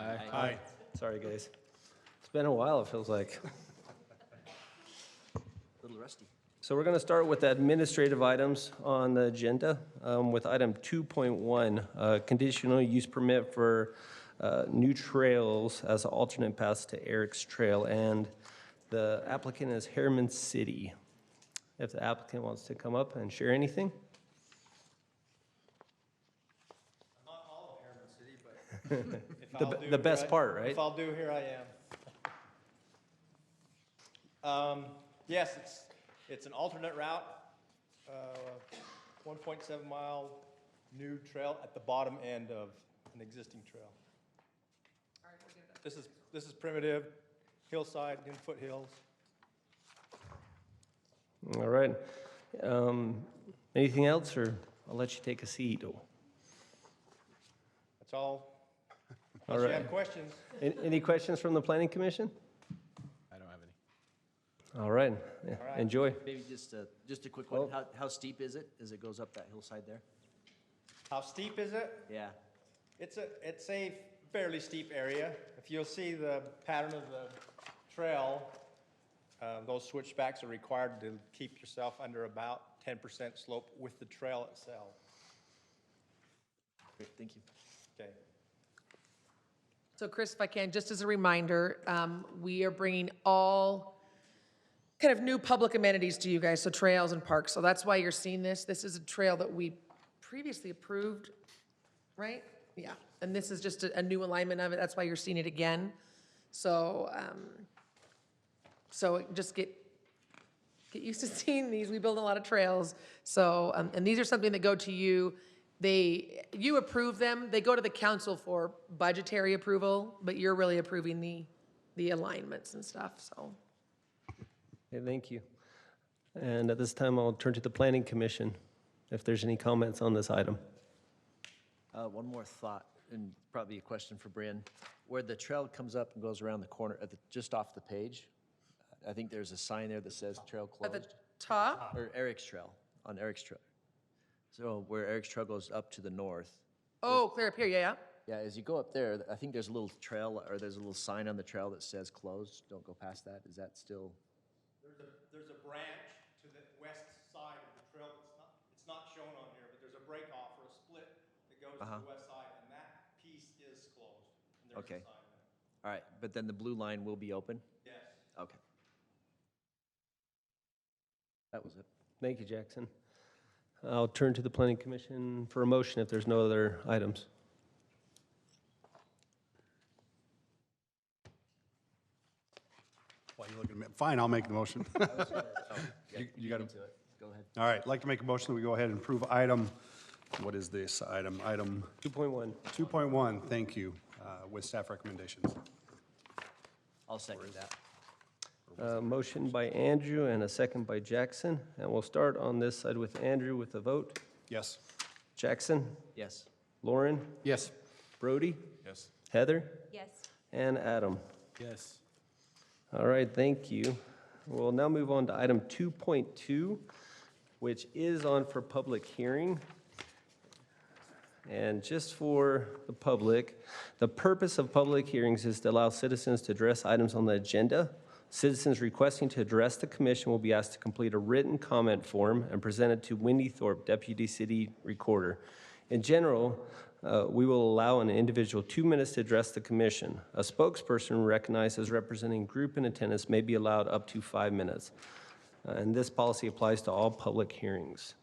Aye. Sorry, guys. It's been a while, it feels like. A little rusty. So we're going to start with administrative items on the agenda, with item 2.1, conditional use permit for new trails as alternate paths to Eric's Trail, and the applicant is Harriman City. If the applicant wants to come up and share anything. Not all of Harriman City, but if I'll do The here, best part, right? If I'll do, here I am. Yes, it's an alternate route, 1.7 mile new trail at the bottom end of an existing trail. This is primitive, hillside, in foothills. All right. Anything else, or I'll let you take a seat? That's all. All Unless you right. have questions. Any questions from the Planning Commission? I don't have any. All right. Yeah, All right. enjoy. Maybe just a quick one. Oh. How steep is it as it goes up that hillside there? How steep is it? Yeah. It's a fairly steep area. If you'll see the pattern of the trail, those switchbacks are required to keep yourself under about 10% slope with the trail itself. Great, thank you. Okay. So Chris, if I can, just as a reminder, we are bringing all kind of new public amenities to you guys, so trails and parks. So that's why you're seeing this. This is a trail that we previously approved, right? Yeah, and this is just a new alignment of it. That's why you're seeing it again. So, just get used to seeing these. We build a lot of trails. So, and these are something that go to you. You approve them. They go to the council for budgetary approval, but you're really approving the alignments and stuff, so. Okay, thank you. And at this time, I'll turn to the Planning Commission, if there's any comments on this item. One more thought, and probably a question for Bryn. Where the trail comes up and goes around the corner, just off the page, I think there's a sign there that says trail At the closed. top, Or Eric's Trail, on Eric's Trail. So where Eric's Trail goes up to the north. oh, clear up here, yeah. Yeah, as you go up there, I think there's a little trail, or there's a little sign on the trail that says closed. Don't go past that. Is that still? There's a branch to the west side of the trail. It's not shown on here, but there's a break off or a split that goes to the west side, and that piece is closed. And there's Okay. a sign there. All right, but then the blue line will be open? Yes. Okay. That was it. Thank you, Jackson. I'll turn to the Planning Commission for a motion if there's no other items. Why are you looking at me? Fine, I'll make the motion. You got to. Go ahead. All right, I'd like to make a motion that we go ahead and approve item, what is this item? Item 2.1. 2.1, thank you, with staff recommendations. I'll second that. Motion by Andrew and a second by Jackson. And we'll start on this side with Andrew with a vote. Yes. Jackson, Yes. Lauren, Yes. Brody, Yes. Heather, Yes. and Adam. Yes. All right, thank you. We'll now move on to item 2.2, which is on for public hearing. And just for the public, the purpose of public hearings is to allow citizens to address items on the agenda. Citizens requesting to address the commission will be asked to complete a written comment form and present it to Wendy Thorpe, Deputy City Recorder. In general, we will allow an individual 2 minutes to address the commission. A spokesperson recognized as representing group in attendance may be allowed up to 5 minutes. And this policy applies to all public hearings.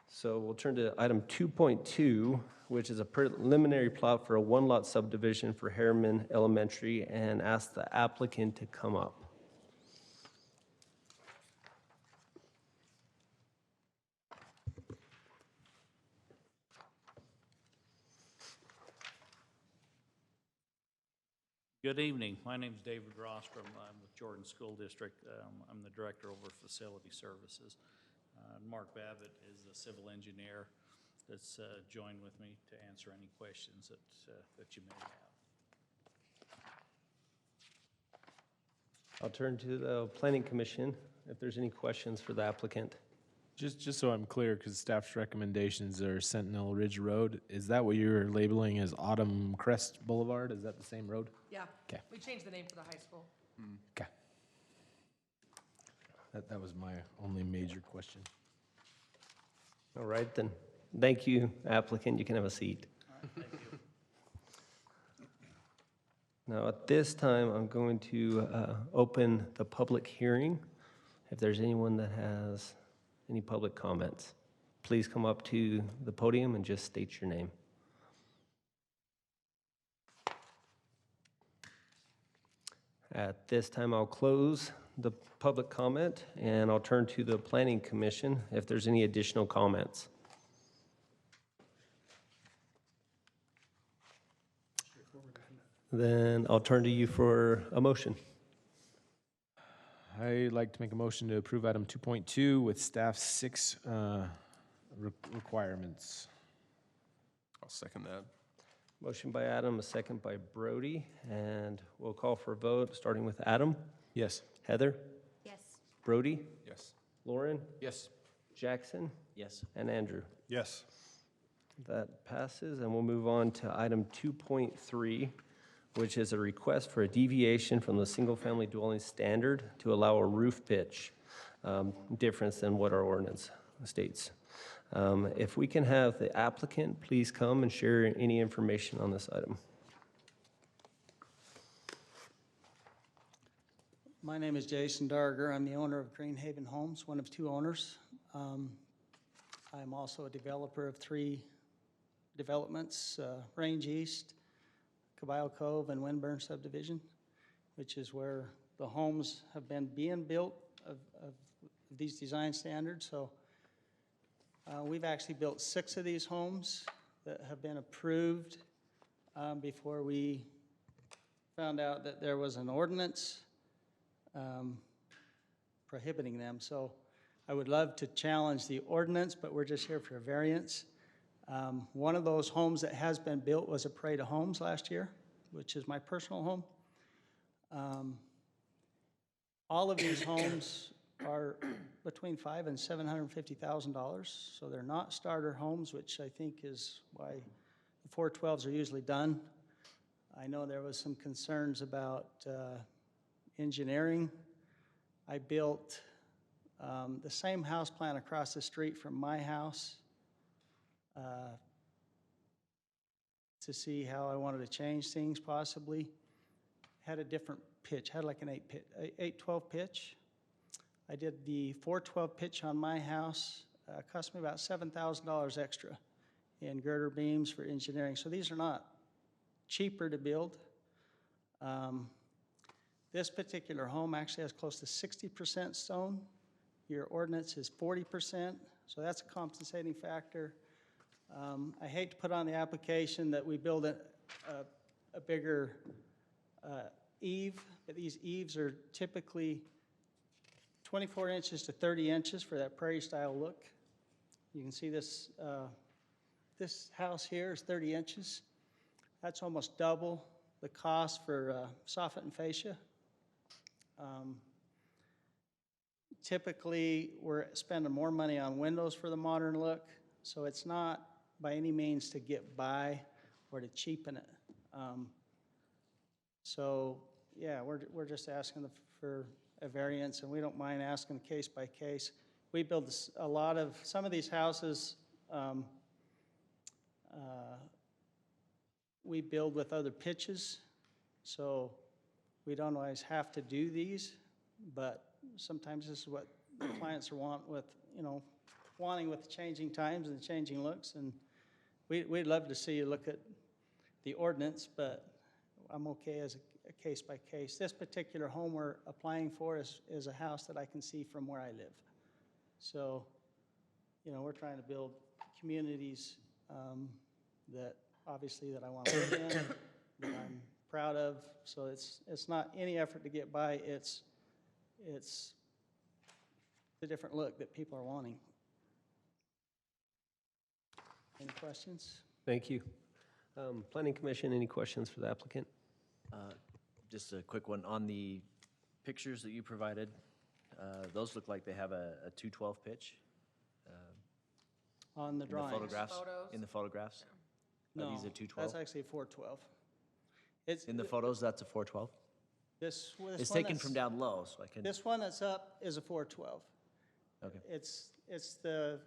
So we'll turn to item 2.2, which is a preliminary plot for a one-lot subdivision for Harriman Elementary, and ask the applicant to come up. Good evening. My name is David Rostrom. I'm with Jordan School District. I'm the Director over Facility Services. Mark Babbitt is the civil engineer that's joined with me to answer any questions that you may have. I'll turn to the Planning Commission if there's any questions for the applicant. Just so I'm clear, because staff's recommendations are Sentinel Ridge Road, is that what you're labeling as Autumn Crest Boulevard? Is that the same road? Yeah. 'Kay. We changed the name for the high school. Okay. That was my only major question. All right, then. Thank you, applicant. You can have a seat. Now, at this time, I'm going to open the public hearing. If there's anyone that has any public comments, please come up to the podium and just state your name. At this time, I'll close the public comment, and I'll turn to the Planning Commission if there's any additional comments. Then I'll turn to you for a motion. I'd like to make a motion to approve item 2.2 with staff's 6 requirements. I'll second that. Motion by Adam, a second by Brody, and we'll call for a vote, starting with Adam, Yes. Heather, Yes. Brody, Yes. Lauren, Yes. Jackson, Yes. and Andrew. Yes. That passes, and we'll move on to item 2.3, which is a request for a deviation from the single-family dwelling standard to allow a roof pitch, difference than what our ordinance states. If we can have the applicant please come and share any information on this item. My name is Jason Darger. I'm the owner of Green Haven Homes, one of 2 owners. I'm also a developer of 3 developments, Range East, Caballo Cove, and Windburn subdivision, which is where the homes have been being built of these design standards. So we've actually built 6 of these homes that have been approved before we found out that there was an ordinance prohibiting them. So I would love to challenge the ordinance, but we're just here for a variance. One of those homes that has been built was a Parade of Homes last year, which is my personal home. All of these homes are between $500,000 and $750,000, so they're not starter homes, which I think is why the 412s are usually done. I know there was some concerns about engineering. I built the same house plan across the street from my house to see how I wanted to change things possibly. Had a different pitch, had like an 812 pitch. I did the 412 pitch on my house, cost me about $7,000 extra in girder beams for engineering. So these are not cheaper to build. This particular home actually has close to 60% stone. Your ordinance is 40%, so that's a compensating factor. I hate to put on the application that we build a bigger eave, but these eaves are typically 24 inches to 30 inches for that prairie style look. You can see this, this house here is 30 inches. That's almost double the cost for soffit and fascia. Typically, we're spending more money on windows for the modern look, so it's not by any means to get by or to cheapen it. So, yeah, we're just asking for a variance, and we don't mind asking case by case. We build a lot of, some of these houses, we build with other pitches, so we don't always have to do these, but sometimes this is what the clients want with, you know, wanting with the changing times and the changing looks, and we'd love to see you look at the ordinance, but I'm okay as a case by case. This particular home we're applying for is a house that I can see from where I live. So, you know, we're trying to build communities that obviously that I want to live in, that I'm proud of. So it's not any effort to get by. It's the different look that people are wanting. Any questions? Thank you. Planning Commission, any questions for the applicant? Just a quick one. On the pictures that you provided, those look like they have a 212 pitch. On the In the drawings. photographs? Photos? In the photographs? Are No, these a 212? that's actually a 412. It's, In the photos, that's a 412? this It's one taken that's- from down low, so I can, This one that's up is a 412. okay. It's the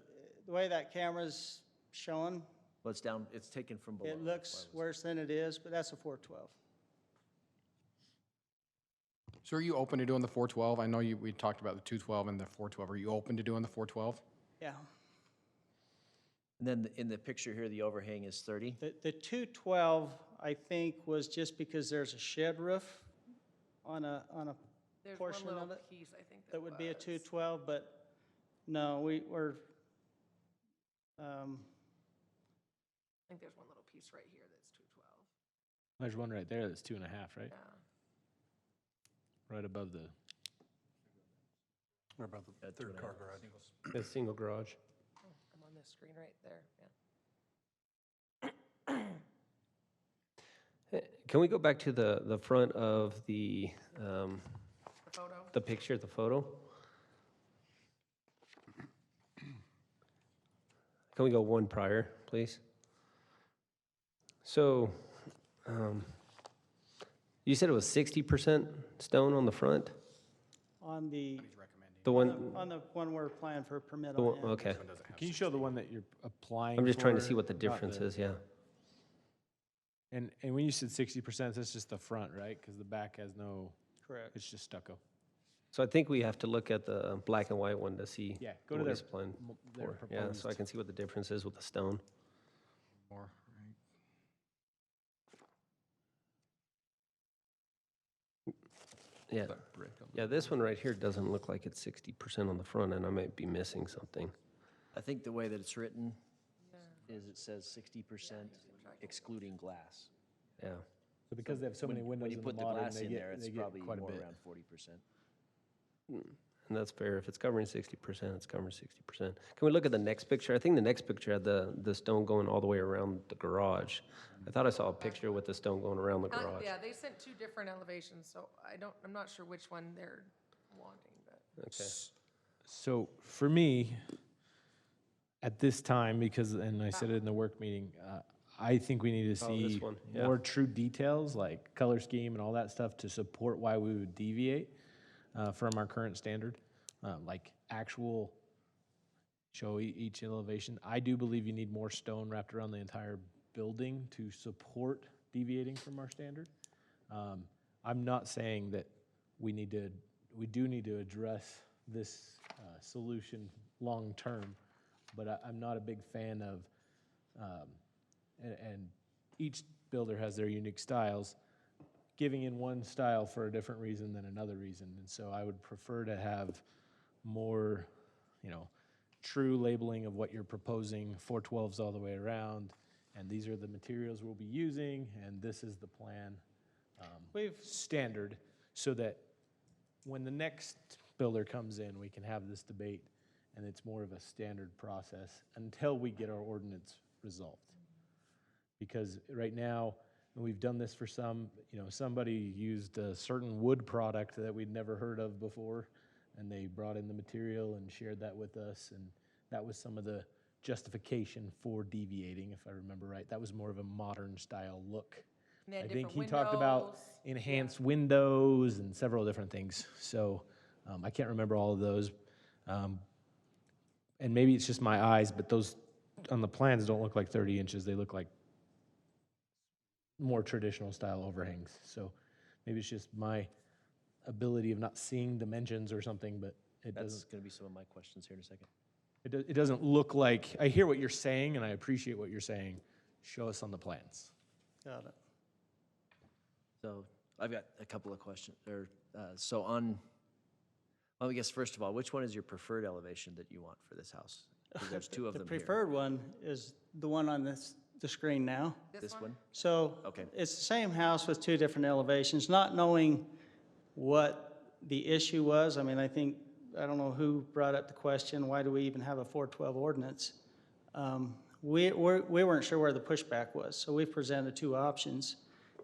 way that camera's showing, Well, it's down, it's taken from below. it that's looks why I was- worse than it is, but that's a 412. So are you open to doing the 412? I know we talked about the 212 and the 412. Are you open to doing the 412? Yeah. And then in the picture here, the overhang is 30? The 212, I think, was just because there's a shed roof on a There's one portion little of it piece, I think, that would be a was. 212, but no, we're, I think there's one little piece right here that's 212. There's one right there that's 2.5, right? Yeah. Right above the, What about the At third 2.5. car garage? The single garage. I'm on this screen right there, yeah. Can we go back to the front of The photo? the picture, the photo? Can we go one prior, please? So, you said it was 60% stone on the front? on the, The one, on the one we're applying for a permit the on. one, yeah. okay. can you show the one that you're applying I'm just trying to for, see what the not difference is, yeah. And when you said 60%, that's just the front, right? Because the back has no, Correct. it's just stucco. So I think we have to look at the black and white one to see Yeah, go to what their, he's applying their for. Yeah, so I proposed. can see what the difference is with the stone. More, Yeah, That brick on yeah, this one right here doesn't look like it's 60% on the front, and I might be missing something. I think the way that it's written is it says 60% excluding glass. Yeah. So because they have so many When windows you in put the the modern, glass they in there, get, it's they get probably quite a more bit. around 40%. And that's fair. If it's covering 60%, it's covering 60%. Can we look at the next picture? I think the next picture had the stone going all the way around the garage. I thought I saw a picture with the stone going around the garage. Yeah, they sent two different elevations, so I'm not sure which one they're wanting, but. Okay. So for me, at this time, because, and I said it in the work meeting, I think we need to Oh, this see one, yeah. more true details, like color scheme and all that stuff to support why we would deviate from our current standard, like actual show each elevation. I do believe you need more stone wrapped around the entire building to support deviating from our standard. I'm not saying that we do need to address this solution long-term, but I'm not a big fan of, and each builder has their unique styles, giving in one style for a different reason than another reason. And so I would prefer to have more, true labeling of what you're proposing, 412s all the way around, and these are the materials we'll be using, and this is the plan standard, so that when the next builder comes in, we can have this debate, and it's more of a standard process until we get our ordinance resolved. Because right now, and we've done this for some, somebody used a certain wood product that we'd never heard of before, and they brought in the material and shared that with us, and that was some of the justification for deviating, if I remember right. That was more of a modern style look. And they had I think he different talked about windows. enhanced windows and several different things. So I can't remember all of those. And maybe it's just my eyes, but those on the plans don't look like 30 inches. They look like more traditional style overhangs. So maybe it's just my ability of not seeing dimensions or something, but it doesn't. That's going to be some of my questions here in a second. It doesn't look like, I hear what you're saying, and I appreciate what you're saying. Show us on the plans. Got it. So I've got a couple of questions. Well, I guess first of all, which one is your preferred elevation that you want for this house? 'Cause there's two of The them here. preferred one is the one on the screen now. This one? So Okay. it's the same house with two different elevations, not knowing what the issue was. I mean, I don't know who brought up the question, why do we even have a 412 ordinance? We weren't sure where the pushback was, so we presented two options.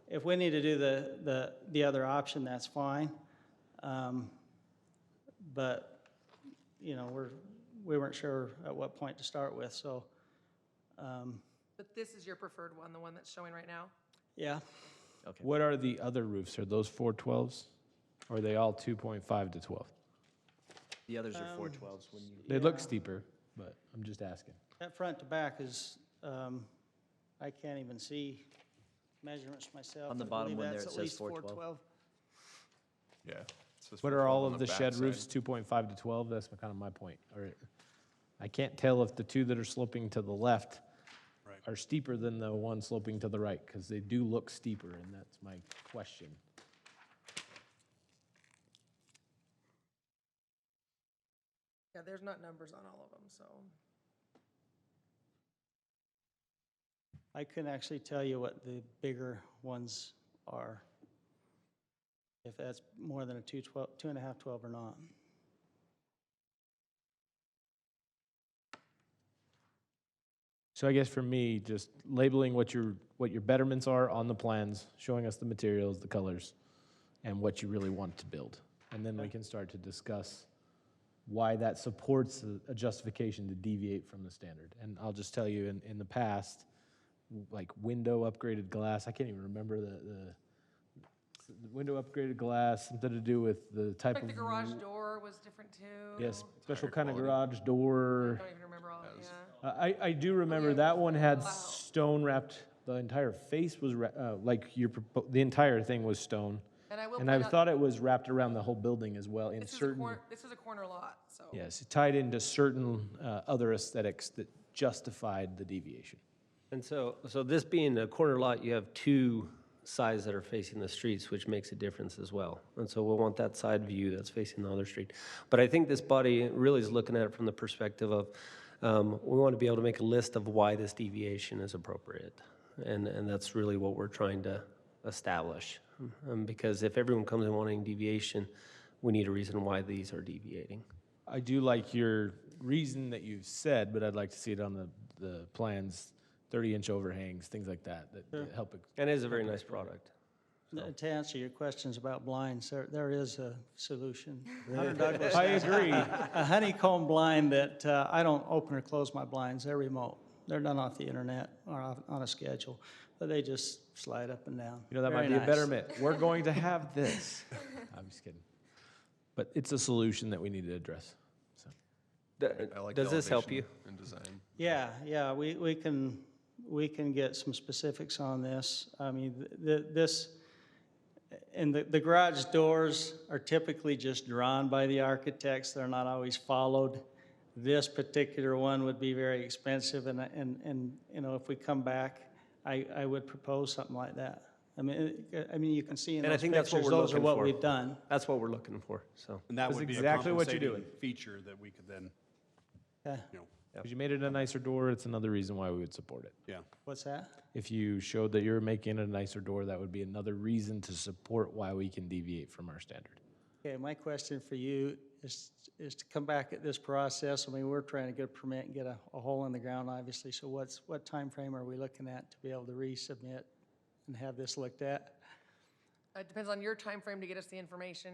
If we need to do the other option, that's fine. But, we weren't sure at what point to start with, so, But this is your preferred one, the one that's showing right now? yeah. What are the other roofs? Are those 412s? Or are they all 2.5 to 12? The others are 412s when you. They look steeper, but I'm just asking. That front to back is, I can't even see measurements myself. On the I bottom believe one there, that's it at says least 412. Yeah. It says What are all 412 on of the back shed side. roofs 2.5 to 12? That's kind of my point. Or I can't tell if the two that are sloping to the left are steeper than the one sloping to the right, because they do look steeper, and that's my question. Yeah, there's not numbers on all of them, so. I couldn't actually tell you what the bigger ones are, if that's more than a 2.5, 12 or not. So I guess for me, just labeling what your betterments are on the plans, showing us the materials, the colors, and what you really want to build. And then we can start to discuss why that supports a justification to deviate from the standard. And I'll just tell you, in the past, like window upgraded glass, I can't even remember the window upgraded glass, something to do with the type Like of. the garage door was different too. Yes, special Higher kind of quality. garage door. I don't even remember all, yeah. I do remember yeah, that one had wow. stone wrapped, the entire face was, like the entire thing was stone. And I will And I point out, thought it was wrapped around the whole building as well in this is a certain, corner lot, so. yes, it tied into certain other aesthetics that justified the deviation. And so this being a corner lot, you have two sides that are facing the streets, which makes a difference as well. And so we'll want that side view that's facing the other street. But I think this body really is looking at it from the perspective of, we want to be able to make a list of why this deviation is appropriate. And that's really what we're trying to establish. Because if everyone comes in wanting deviation, we need a reason why these are deviating. I do like your reason that you've said, but I'd like to see it on the plans, 30-inch overhangs, things like that help. And it is a very nice product. To answer your questions about blinds, there is a solution. Hunter Douglas I has agree. a honeycomb blind that I don't open or close my blinds, they're remote. They're done off the internet or on a schedule, but they just slide up and down. You know, that might Very be a nice. betterment. We're going to have this. I'm just kidding. But it's a solution that we need to address. So. I like Does this help you? elevation and design. Yeah, we can get some specifics on this. I mean, this, and the garage doors are typically just drawn by the architects. They're not always followed. This particular one would be very expensive, and you know, if we come back, I would propose something like that. I mean, you can see in And I those think that's what pictures, we're those are looking what for. we've done. That's what we're looking for, so. And that That's would be a exactly what you're compensating doing. feature that we could then, Yeah. you know, Because you made it a nicer door, it's another reason why we would support it. yeah. What's that? If you showed that you're making a nicer door, that would be another reason to support why we can deviate from our standard. Okay, my question for you is to come back at this process. I mean, we're trying to get a permit and get a hole in the ground, obviously. So what time frame are we looking at to be able to resubmit and have this looked at? It depends on your time frame to get us the information.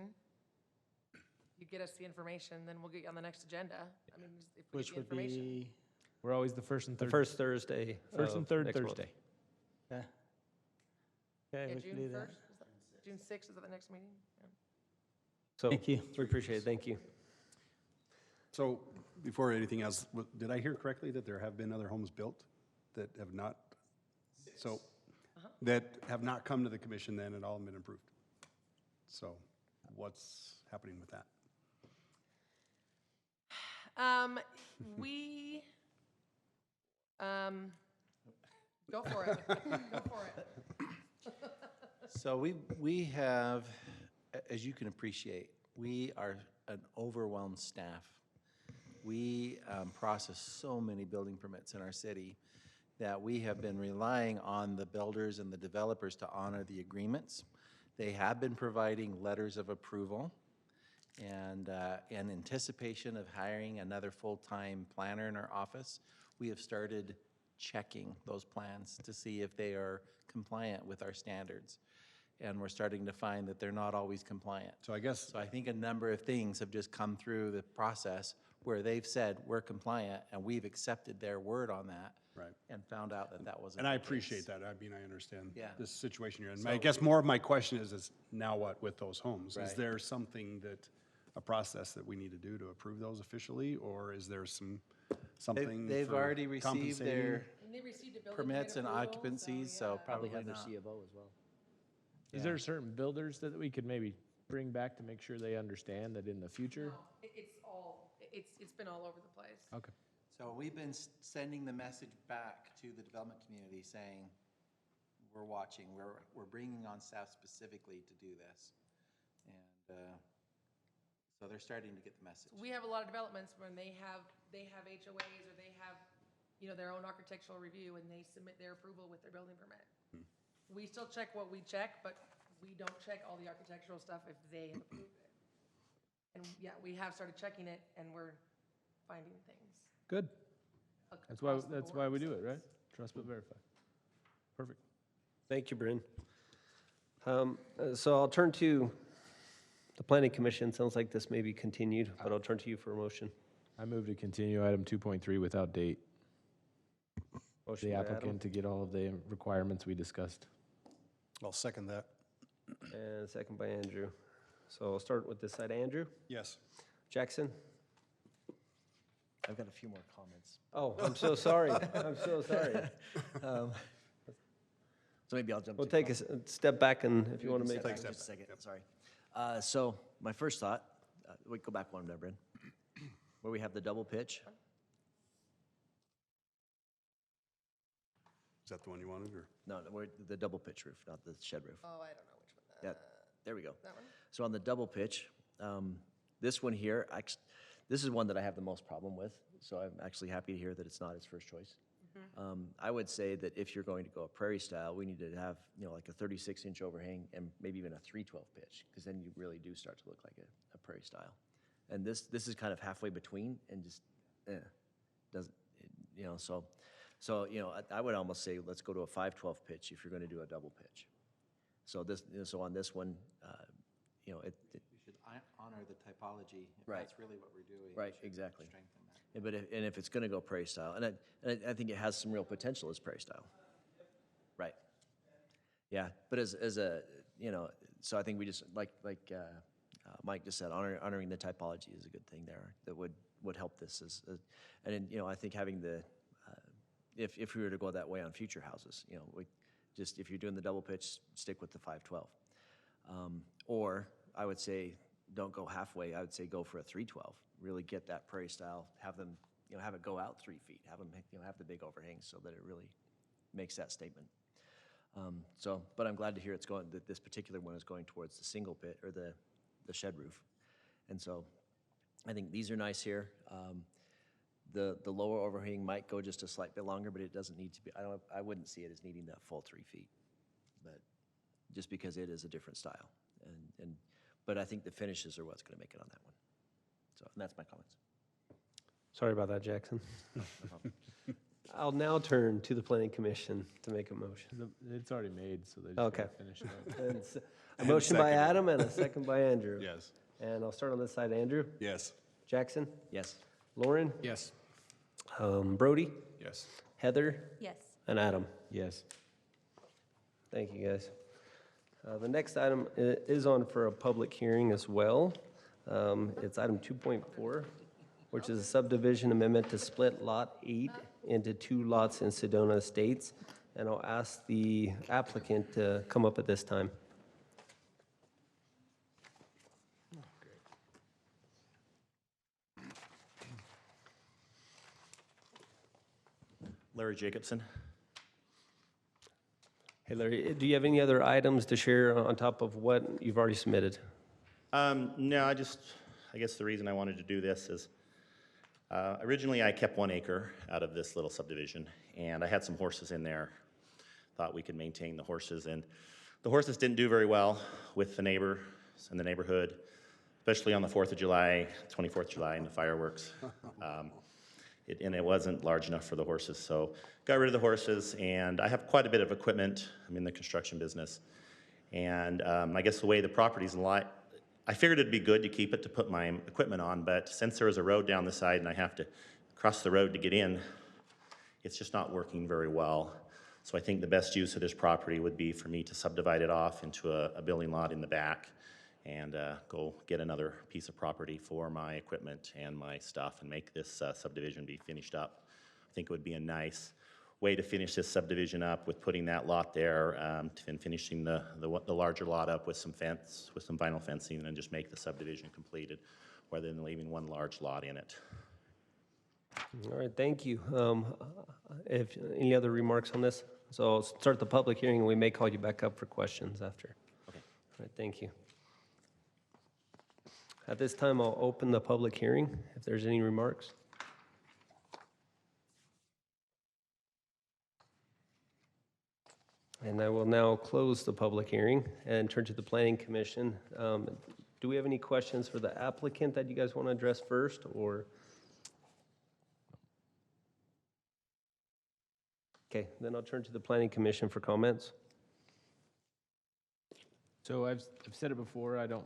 You get us the information, then we'll get you on the next agenda. I mean, if we Which get the would information. be, We're always the first and The third. first Thursday. First and of third next month. Thursday. okay. Okay, Yeah, we can June do that. 1st? June 6th, is that the next meeting? Yeah. So, Thank you. we appreciate it, thank you. So before anything else, did I hear correctly that there have been other homes built that have not, so, that have not come to the commission then and all been approved? So what's happening with that? We, go for it. Go for it. So we have, as you can appreciate, we are an overwhelmed staff. We process so many building permits in our city that we have been relying on the builders and the developers to honor the agreements. They have been providing letters of approval, and in anticipation of hiring another full-time planner in our office, we have started checking those plans to see if they are compliant with our standards. And we're starting to find that they're not always compliant. So I guess, So I think a number of things have just come through the process where they've said, we're compliant, and we've accepted their word on that. Right. And found out that that wasn't And I the case. appreciate that. I mean, I understand Yeah. this situation you're in. I guess more of my question is now what with those homes? Is Right. there something a process that we need to do to approve those officially, or is there something They've for already received compensating? their And they received a building permits permit and approval, occupancies, yeah. so Probably probably have their not. C of O as well. Is there certain builders that we could maybe bring back to make sure they understand that in the future? No, it's been all over the place. Okay. So we've been sending the message back to the development community saying, we're watching, we're bringing on staff specifically to do this. And so they're starting to get the message. We have a lot of developments when they have HOAs or they have, their own architectural review and they submit their approval with their building permit. We still check what we check, but we don't check all the architectural stuff if they have approved it. And yeah, we have started checking it and we're finding things. Good. across the That's board, why we do so it, right? it's- Trust but verify. Perfect. Thank you, Bryn. So I'll turn to the planning commission. Sounds like this may be continued, but I'll turn to you for a motion. I move to continue item 2.3 without date. Motion The by Adam applicant to get all of the requirements we discussed. I'll second that. and a second by Andrew. So I'll start with this side. Andrew? Yes. Jackson? I've got a few more comments. Oh, I'm so sorry. I'm so sorry. So maybe I'll jump to. We'll take a step back and if you want to make. Step back just a second, sorry. So my first thought, we go back one, Bryn, where we have the double pitch. Is that the one you wanted, or? No, we're the double pitch roof, not the shed roof. Oh, I don't know which one Yeah, there we go. that one? So on the double pitch, this one here, this is one that I have the most problem with, so I'm actually happy to hear that it's not his first choice. I would say that if you're going to go a prairie style, we need to have, like a 36-inch overhang and maybe even a 312 pitch, because then you really do start to look like a prairie style. And this is kind of halfway between and just, doesn't, so, I would almost say, let's go to a 512 pitch if you're going to do a double pitch. So so on this one, We should honor the typology. If Right. that's really what we're doing. we Right, should exactly. Strengthen that. Yeah, but if it's going to go prairie style, and I think it has some real potential as prairie style. Right. Yeah, but as a, so I think we just, like Mike just said, honoring the typology is a good thing there that would help this and then, I think having if we were to go that way on future houses, if you're doing the double pitch, stick with the 512. Or I would say, don't go halfway. I would say go for a 312. Really get that prairie style. Have them, have it go out 3 feet. Have them, have the big overhang so that it really makes that statement. But I'm glad to hear that this particular one is going towards the single pit or the shed roof. And so I think these are nice here. The lower overhang might go just a slight bit longer, but it doesn't need to be. I wouldn't see it as needing that full 3 feet, but just because it is a different style. But I think the finishes are what's going to make it on that one. So, and that's my comments. Sorry about that, Jackson. I'll now turn to the planning commission to make a motion. It's already made, so they just Okay. gotta finish it up. And a motion by seconded. Adam and a second by Andrew. Yes. And I'll start on this side. Andrew? Yes. Jackson? Yes. Lauren? Yes. Brody? Yes. Heather? Yes. And Adam? Yes. Thank you, guys. The next item is on for a public hearing as well. It's item 2.4, which is a subdivision amendment to split Lot 8 into 2 lots in Sedona Estates. And I'll ask the applicant to come up at this time. Larry Jacobson. Hey, Larry, do you have any other items to share on top of what you've already submitted? No, I guess the reason I wanted to do this is originally I kept 1 acre out of this little subdivision, and I had some horses in there. Thought we could maintain the horses, and the horses didn't do very well with the neighbors in the neighborhood, especially on the 4th of July, 24th of July, and the fireworks. And it wasn't large enough for the horses, so got rid of the horses, and I have quite a bit of equipment. I'm in the construction business, and I guess the way the property's I figured it'd be good to keep it to put my equipment on, but since there is a road down the side and I have to cross the road to get in, it's just not working very well. So I think the best use of this property would be for me to subdivide it off into a building lot in the back and go get another piece of property for my equipment and my stuff and make this subdivision be finished up. I think it would be a nice way to finish this subdivision up with putting that lot there and finishing the larger lot up with some fence, with some vinyl fencing, and then just make the subdivision completed rather than leaving one large lot in it. All right, thank you. If, any other remarks on this? So I'll start the public hearing, and we may call you back up for questions after. Okay. All right, thank you. At this time, I'll open the public hearing, if there's any remarks. And I will now close the public hearing and turn to the Planning Commission. Do we have any questions for the applicant that you guys want to address first, or? Okay, then I'll turn to the Planning Commission for comments. So I've said it before, I don't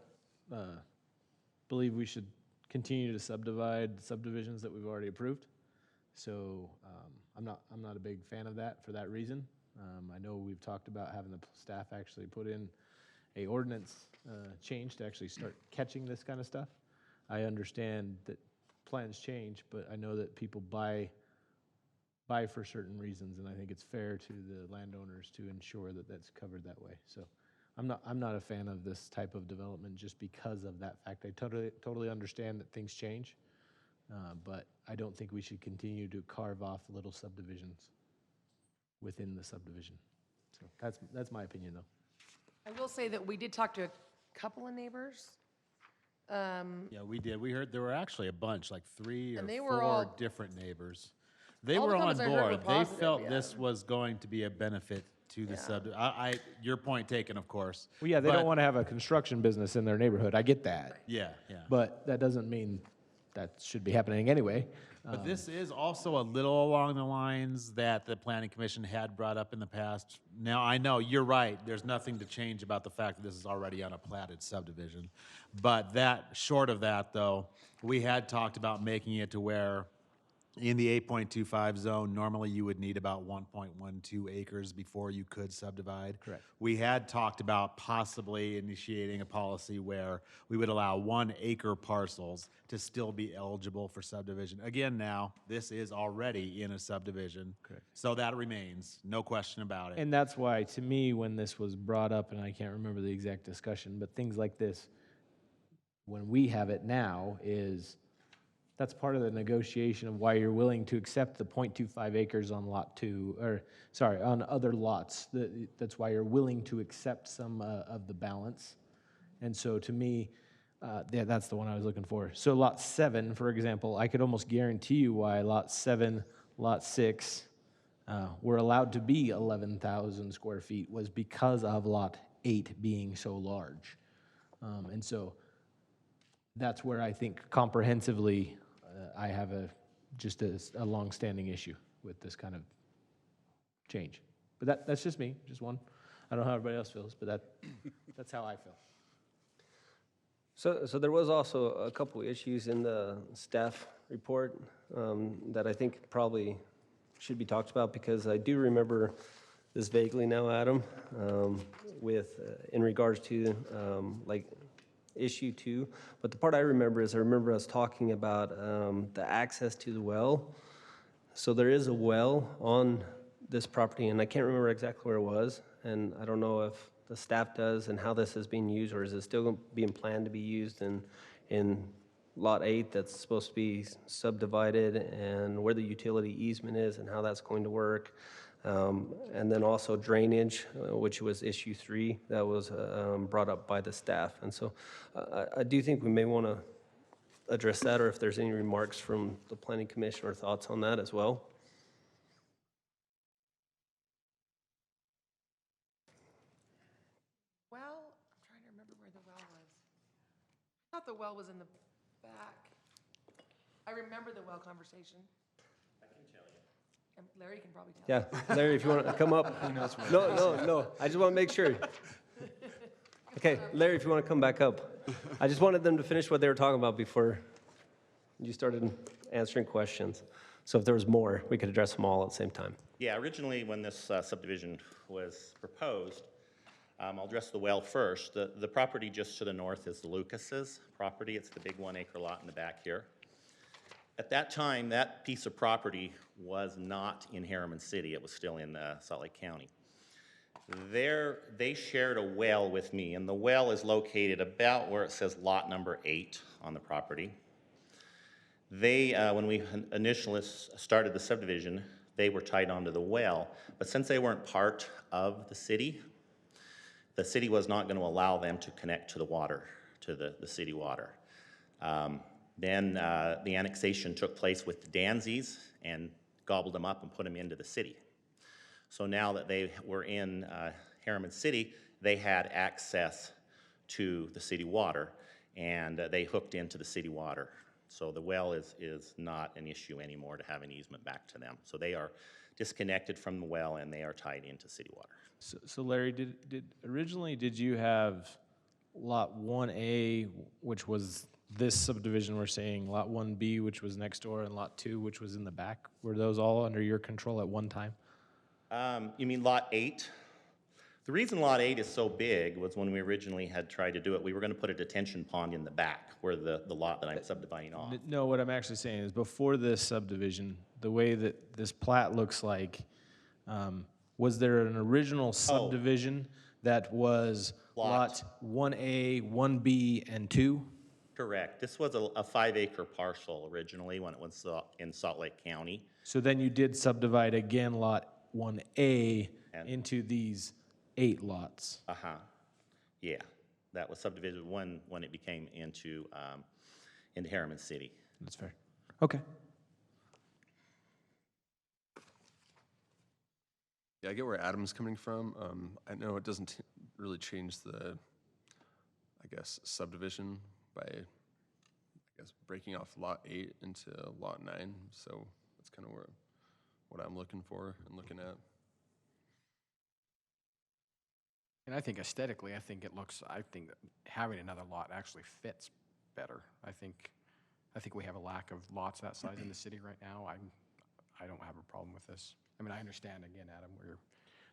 believe we should continue to subdivide subdivisions that we've already approved. So I'm not a big fan of that for that reason. I know we've talked about having the staff actually put in a ordinance change to actually start catching this kind of stuff. I understand that plans change, but I know that people buy for certain reasons, and I think it's fair to the landowners to ensure that that's covered that way. So I'm not a fan of this type of development just because of that fact. I totally understand that things change, but I don't think we should continue to carve off little subdivisions within the subdivision. So that's my opinion, though. I will say that we did talk to a couple of neighbors. Yeah, we did. We heard there were actually a bunch, like 3 or And they were 4 all- different neighbors. They all the were on comments I heard were board. They positive, felt yeah. this was going to be a benefit to the your point taken, of course. Well, yeah, they But- don't want to have a construction business in their neighborhood. I get that. Yeah, yeah. But that doesn't mean that should be happening anyway. But this is also a little along the lines that the Planning Commission had brought up in the past. Now, I know, you're right, there's nothing to change about the fact that this is already on a platted subdivision. But short of that, though, we had talked about making it to where in the 8.25 zone, normally you would need about 1.12 acres before you could subdivide. Correct. We had talked about possibly initiating a policy where we would allow 1 acre parcels to still be eligible for subdivision. Again, now, this is already in a subdivision. Correct. So that remains, no question about it. And that's why, to me, when this was brought up, and I can't remember the exact discussion, but things like this, when we have it now, that's part of the negotiation of why you're willing to accept the 0.25 acres on lot 2, on other lots. That's why you're willing to accept some of the balance. And so to me, that's the one I was looking for. So lot 7, for example, I could almost guarantee you why lot 7, lot 6 were allowed to be 11,000 square feet was because of lot 8 being so large. And so that's where I think comprehensively I have just a long-standing issue with this kind of change. But that's just me, just one. I don't know how everybody else feels, but that's how I feel. So there was also a couple issues in the staff report that I think probably should be talked about, because I do remember this vaguely now, Adam, in regards to like issue 2. But the part I remember is I remember us talking about the access to the well. So there is a well on this property, and I can't remember exactly where it was, and I don't know if the staff does and how this is being used, or is it still being planned to be used in lot 8 that's supposed to be subdivided, and where the utility easement is and how that's going to work. And then also drainage, which was issue 3 that was brought up by the staff. And so I do think we may want to address that, or if there's any remarks from the Planning Commission or thoughts on that as well. Well, I'm trying to remember where the well was. I thought the well was in the back. I remember the well conversation. I can tell you. And Larry can probably tell. Yeah, Larry, if you want to come up. No. I just want to make sure. Okay, Larry, if you want to come back up. I just wanted them to finish what they were talking about before you started answering questions. So if there was more, we could address them all at the same time. Yeah, originally, when this subdivision was proposed, I'll address the well first. The property just to the north is the Lucas's property. It's the big 1 acre lot in the back here. At that time, that piece of property was not in Harriman City. It was still in Salt Lake County. They shared a well with me, and the well is located about where it says lot number 8 on the property. They, when we initially started the subdivision, they were tied onto the well, but since they weren't part of the city was not going to allow them to connect to the water, to the city water. Then the annexation took place with the Danzies and gobbled them up and put them into the city. So now that they were in Harriman City, they had access to the city water, and they hooked into the city water. So the well is not an issue anymore to have an easement back to them. So they are disconnected from the well, and they are tied into city water. So Larry, originally, did you have lot 1A, which was this subdivision we're saying, lot 1B, which was next door, and lot 2, which was in the back? Were those all under your control at one time? You mean lot 8? The reason lot 8 is so big was when we originally had tried to do it, we were going to put a detention pond in the back where the lot that I'm subdividing off. No, what I'm actually saying is before this subdivision, the way that this plat looks like, was there an original subdivision that was lot 1A, 1B, and 2? Correct. This was a 5 acre parcel originally when it was in Salt Lake County. So then you did subdivide again lot 1A into these 8 lots. Yeah, that was subdivided when it became into Harriman City. That's fair. Okay. Yeah, I get where Adam's coming from. I know it doesn't really change the, I guess, subdivision by, I guess, breaking off lot 8 into lot 9. So that's kind of what I'm looking for and looking at. And I think aesthetically, I think that having another lot actually fits better. I think we have a lack of lots that size in the city right now. I don't have a problem with this. I mean, I understand, again, Adam, where you're...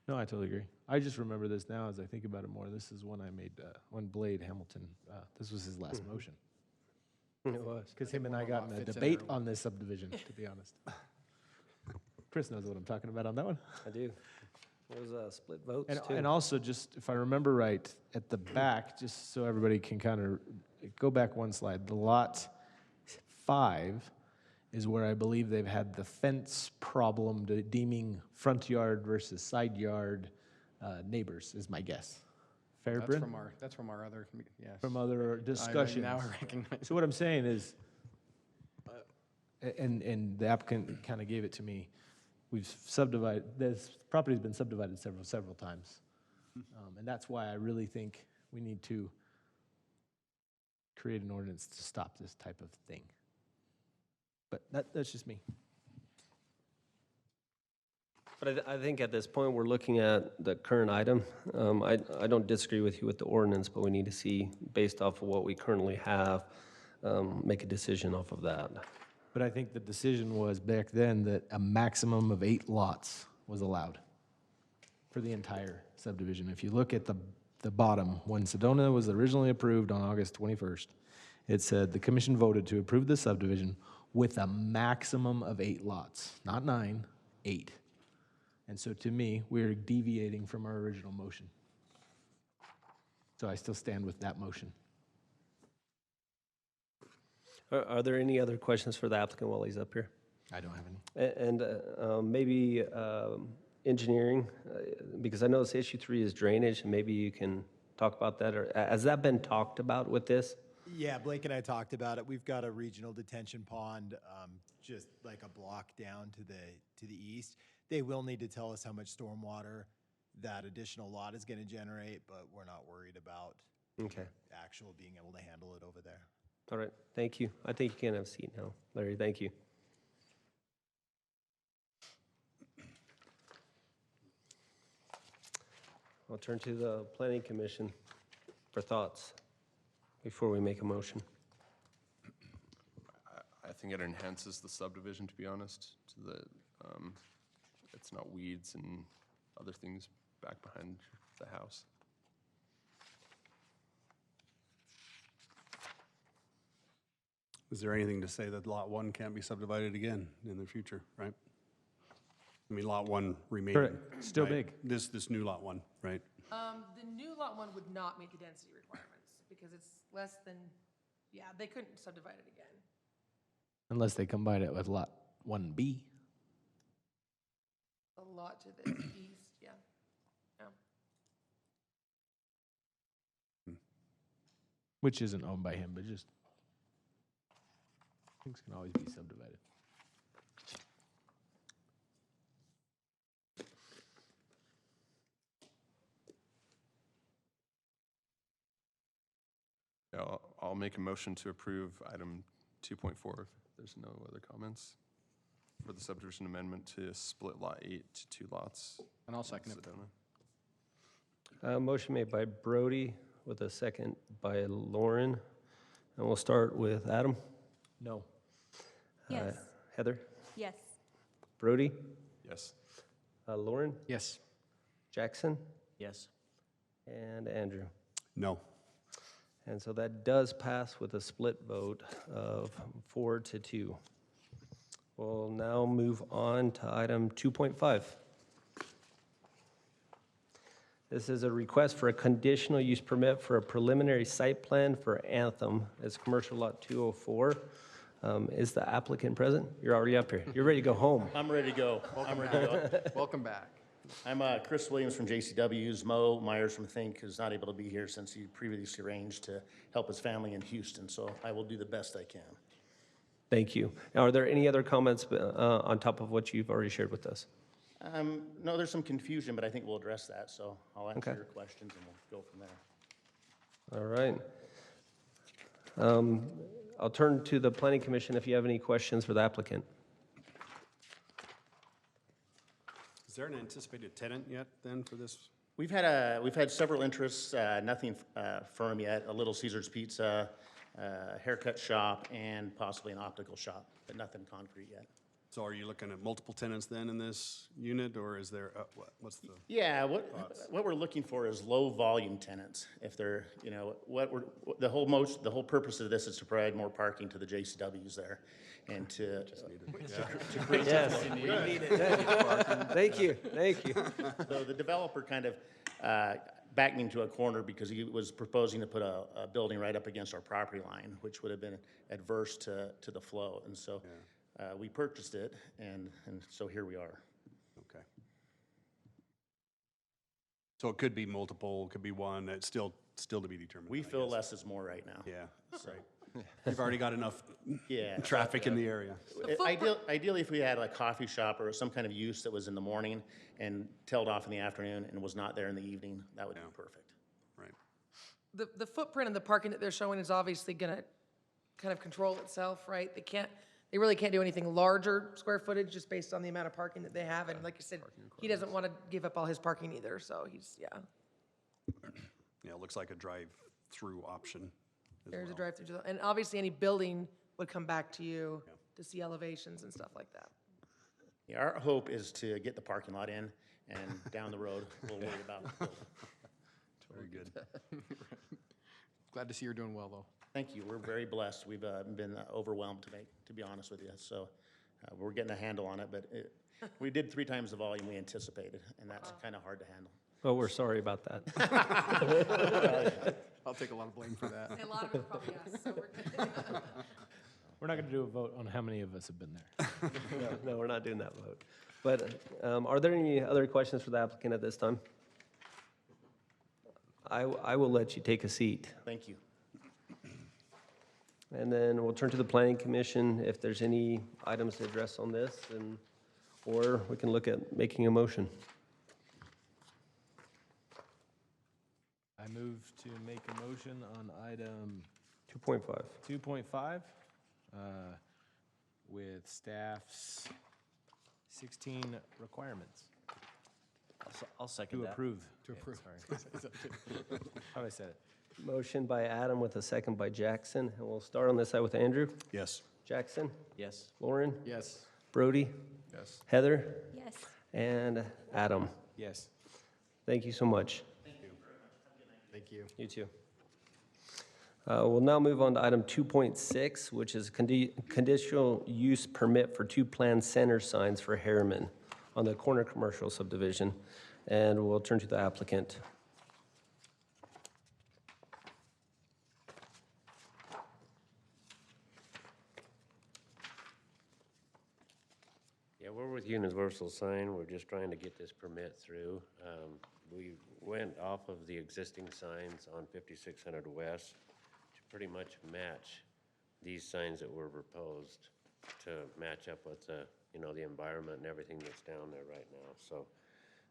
No, I totally agree. I just remember this now as I think about it more. This is one I made, when Blade Hamilton, this was his last motion. It was. Because him and I got in a debate on this subdivision, to be honest. Chris knows what I'm talking about on that one. I do. It was split votes, too. And also, just if I remember right, at the back, just so everybody can kind of go back one slide, the lot 5 is where I believe they've had the fence problem, deeming front yard versus side yard neighbors, is my guess. Fair, Bryn? That's from our other, yes. From other discussions. Now I recognize. So what I'm saying is, and the applicant kind of gave it to me, we've subdivided, this property's been subdivided several times. And that's why I really think we need to create an ordinance to stop this type of thing. But that's just me. But I think at this point, we're looking at the current item. I don't disagree with you with the ordinance, but we need to see, based off of what we currently have, make a decision off of that. But I think the decision was back then that a maximum of 8 lots was allowed for the entire subdivision. If you look at the bottom, when Sedona was originally approved on August 21st, it said the commission voted to approve the subdivision with a maximum of 8 lots, not 9, 8. And so to me, we're deviating from our original motion. So I still stand with that motion. Are there any other questions for the applicant while he's up here? I don't have any. And maybe engineering, because I know this issue 3 is drainage, and maybe you can talk about that, or has that been talked about with this? Yeah, Blake and I talked about it. We've got a regional detention pond, just like a block down to the east. They will need to tell us how much stormwater that additional lot is going to generate, but we're not worried about actual being able to handle it over there. All right, thank you. I think you can have a seat now. Larry, thank you. I'll turn to the Planning Commission. or thoughts before we make a motion? I think it enhances the subdivision, to be honest, to the, it's not weeds and other things back behind the house. Is there anything to say that Lot 1 can't be subdivided again in the future, right? I mean, Lot 1 remaining. Correct. Still right? big. This new Lot 1, right? The new lot 1 would not meet the density requirements because it's less than, yeah, they couldn't subdivide it again. Unless they combine it with lot 1B. A lot to the east, yeah. Yeah. Which isn't owned by him, but just, things can always be subdivided. Yeah, I'll make a motion to approve item 2.4 if there's no other comments for the subdivision amendment to split Lot 8 to 2 lots. And I'll second it. Sedona. Motion made by Brody with a second by Lauren. And we'll start with Adam. No. Yes. Heather. Yes. Brody. Yes. Lauren. Yes. Jackson. Yes. And Andrew. No. And so that does pass with a split vote of 4-2. We'll now move on to item 2.5. This is a request for a conditional use permit for a preliminary site plan for Anthem. It's commercial lot 204. Is the applicant present? You're already up here. You're ready to go home. I'm ready to go. I'm ready to go. Welcome back. I'm Chris Williams from JCW's. Mo Myers from Think is not able to be here since he previously arranged to help his family in Houston, so I will do the best I can. Thank you. Now, are there any other comments on top of what you've already shared with us? No, there's some confusion, but I think we'll address that, so I'll answer Okay. your questions and we'll go from there. All right. I'll turn to the Planning Commission if you have any questions for the applicant. Is there an anticipated tenant yet then for this? We've had several interests, nothing firm yet. A Little Caesar's Pizza, haircut shop, and possibly an optical shop, but nothing concrete yet. So are you looking at multiple tenants then in this unit, or is there, what's the? Yeah, what we're looking for is low-volume tenants. If they're, you know, the whole purpose of this is to provide more parking to the JCWs there, and to create. Yes, we need it. Thank you, thank you. So the developer kind of backed me into a corner because he was proposing to put a building right up against our property line, which would have been adverse to the flow, and so we purchased it, and so here we are. Okay. So it could be multiple, could be one, it's still to be determined. We I feel guess. less is more right now. Yeah, So, you've already got enough yeah. traffic in the area. Ideally, if we had a coffee shop or some kind of use that was in the morning and tailed off in the afternoon and was not there in the evening, that would be perfect. Right. The footprint and the parking that they're showing is obviously gonna kind of control itself, right? They really can't do anything larger square footage just based on the amount of parking that they have. And like you said, he doesn't want to give up all his parking either, so he's, yeah. Yeah, it looks like a drive-through option as There's a well. drive-through, and obviously any building would come back to you to see elevations and stuff like that. Yeah, our hope is to get the parking lot in, and down the road, we'll worry about the building. Very good. Glad to see you're doing well, though. Thank you. We're very blessed. We've been overwhelmed to be honest with you. So we're getting a handle on it, but we did 3 times the volume we anticipated, and that's kind of hard to handle. Well, we're sorry about that. I'll take a lot of blame for that. A lot of it probably us, so we're good. We're not going to do a vote on how many of us have been there. No, we're not doing that vote. But are there any other questions for the applicant at this time? I will let you take a seat. Thank you. And then we'll turn to the Planning Commission if there's any items to address on this, or we can look at making a motion. I move to make a motion on item 2.5. 2.5 with staff's 16 requirements I'll second to that. approve. To approve. Sorry. How did I say it? Motion by Adam with a second by Jackson. And we'll start on this side with Andrew. Yes. Jackson? Yes. Lauren? Yes. Brody? Yes. Heather? Yes. And Adam. Yes. Thank you so much. Thank you. You too. We'll now move on to item 2.6, which is conditional use permit for two planned center signs for Harriman on the corner commercial subdivision. And we'll turn to the applicant. Yeah, we're with Universal Sign. We're just trying to get this permit through. We went off of the existing signs on 5600 West to pretty much match these signs that were proposed to match up with the, you know, the environment and everything that's down there right now. So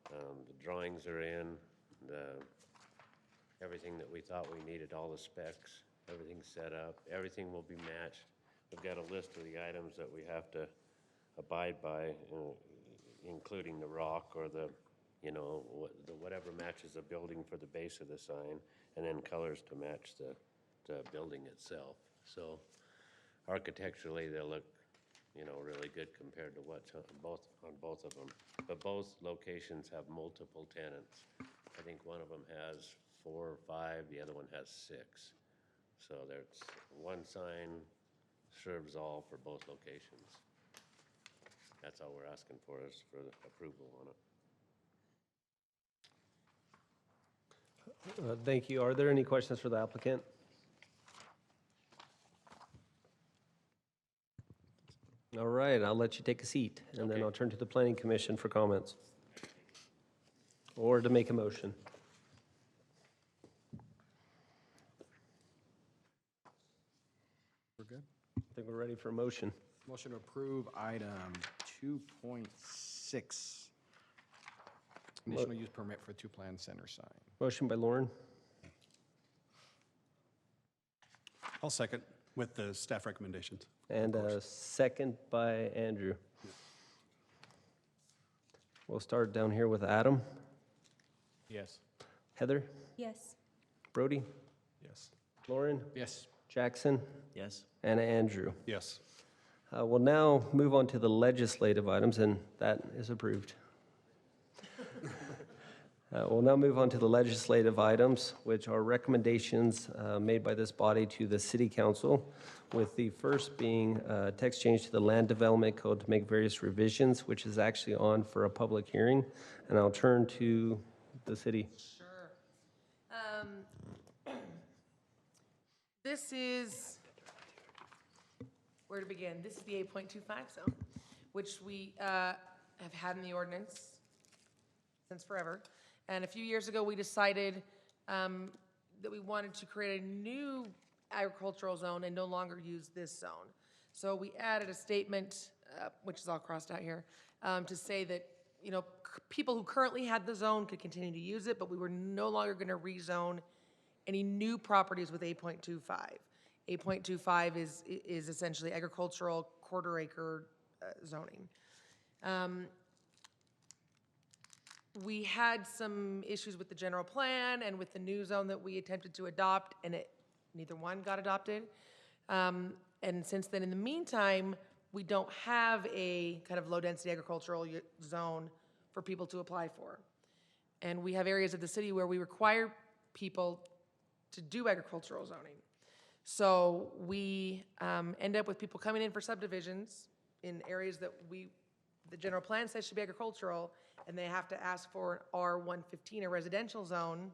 the drawings are in, everything that we thought we needed, all the specs, everything's set up, everything will be matched. We've got a list of the items that we have to abide by, including the rock or the, you know, whatever matches the building for the base of the sign, and then colors to match the building itself. So architecturally, they look, you know, really good compared to what's on both of them. But both locations have multiple tenants. I think one of them has 4 or 5, the other one has 6. So there's one sign serves all for both locations. That's all we're asking for, is for the approval on it. Thank you. Are there any questions for the applicant? All right, I'll let you take a seat, and then I'll turn to the Planning Commission for comments. Or to make a motion. We're good? I think we're ready for a motion. Motion to approve item 2.6. Conditional use permit for two planned center sign. Motion by Lauren, I'll second with the staff recommendations. and a second by Andrew. We'll start down here with Adam. Yes. Heather? Yes. Brody? Yes. Lauren? Yes. Jackson? Yes. And Andrew. Yes. We'll now move on to the legislative items, and that is approved. We'll now move on to the legislative items, which are recommendations made by this body to the City Council, with the first being text change to the Land Development Code to make various revisions, which is actually on for a public hearing. And I'll turn to the city. Sure. This is, where to begin? This is the 8.25 zone, which we have had in the ordinance since forever. And a few years ago, we decided that we wanted to create a new agricultural zone and no longer use this zone. So we added a statement, which is all crossed out here, to say that, you know, people who currently had the zone could continue to use it, but we were no longer going to rezone any new properties with 8.25. 8.25 is essentially agricultural quarter-acre zoning. We had some issues with the general plan and with the new zone that we attempted to adopt, and neither one got adopted. And since then, in the meantime, we don't have a kind of low-density agricultural zone for people to apply for. And we have areas of the city where we require people to do agricultural zoning. So we end up with people coming in for subdivisions in areas that the general plan says should be agricultural, and they have to ask for an R115, a residential zone,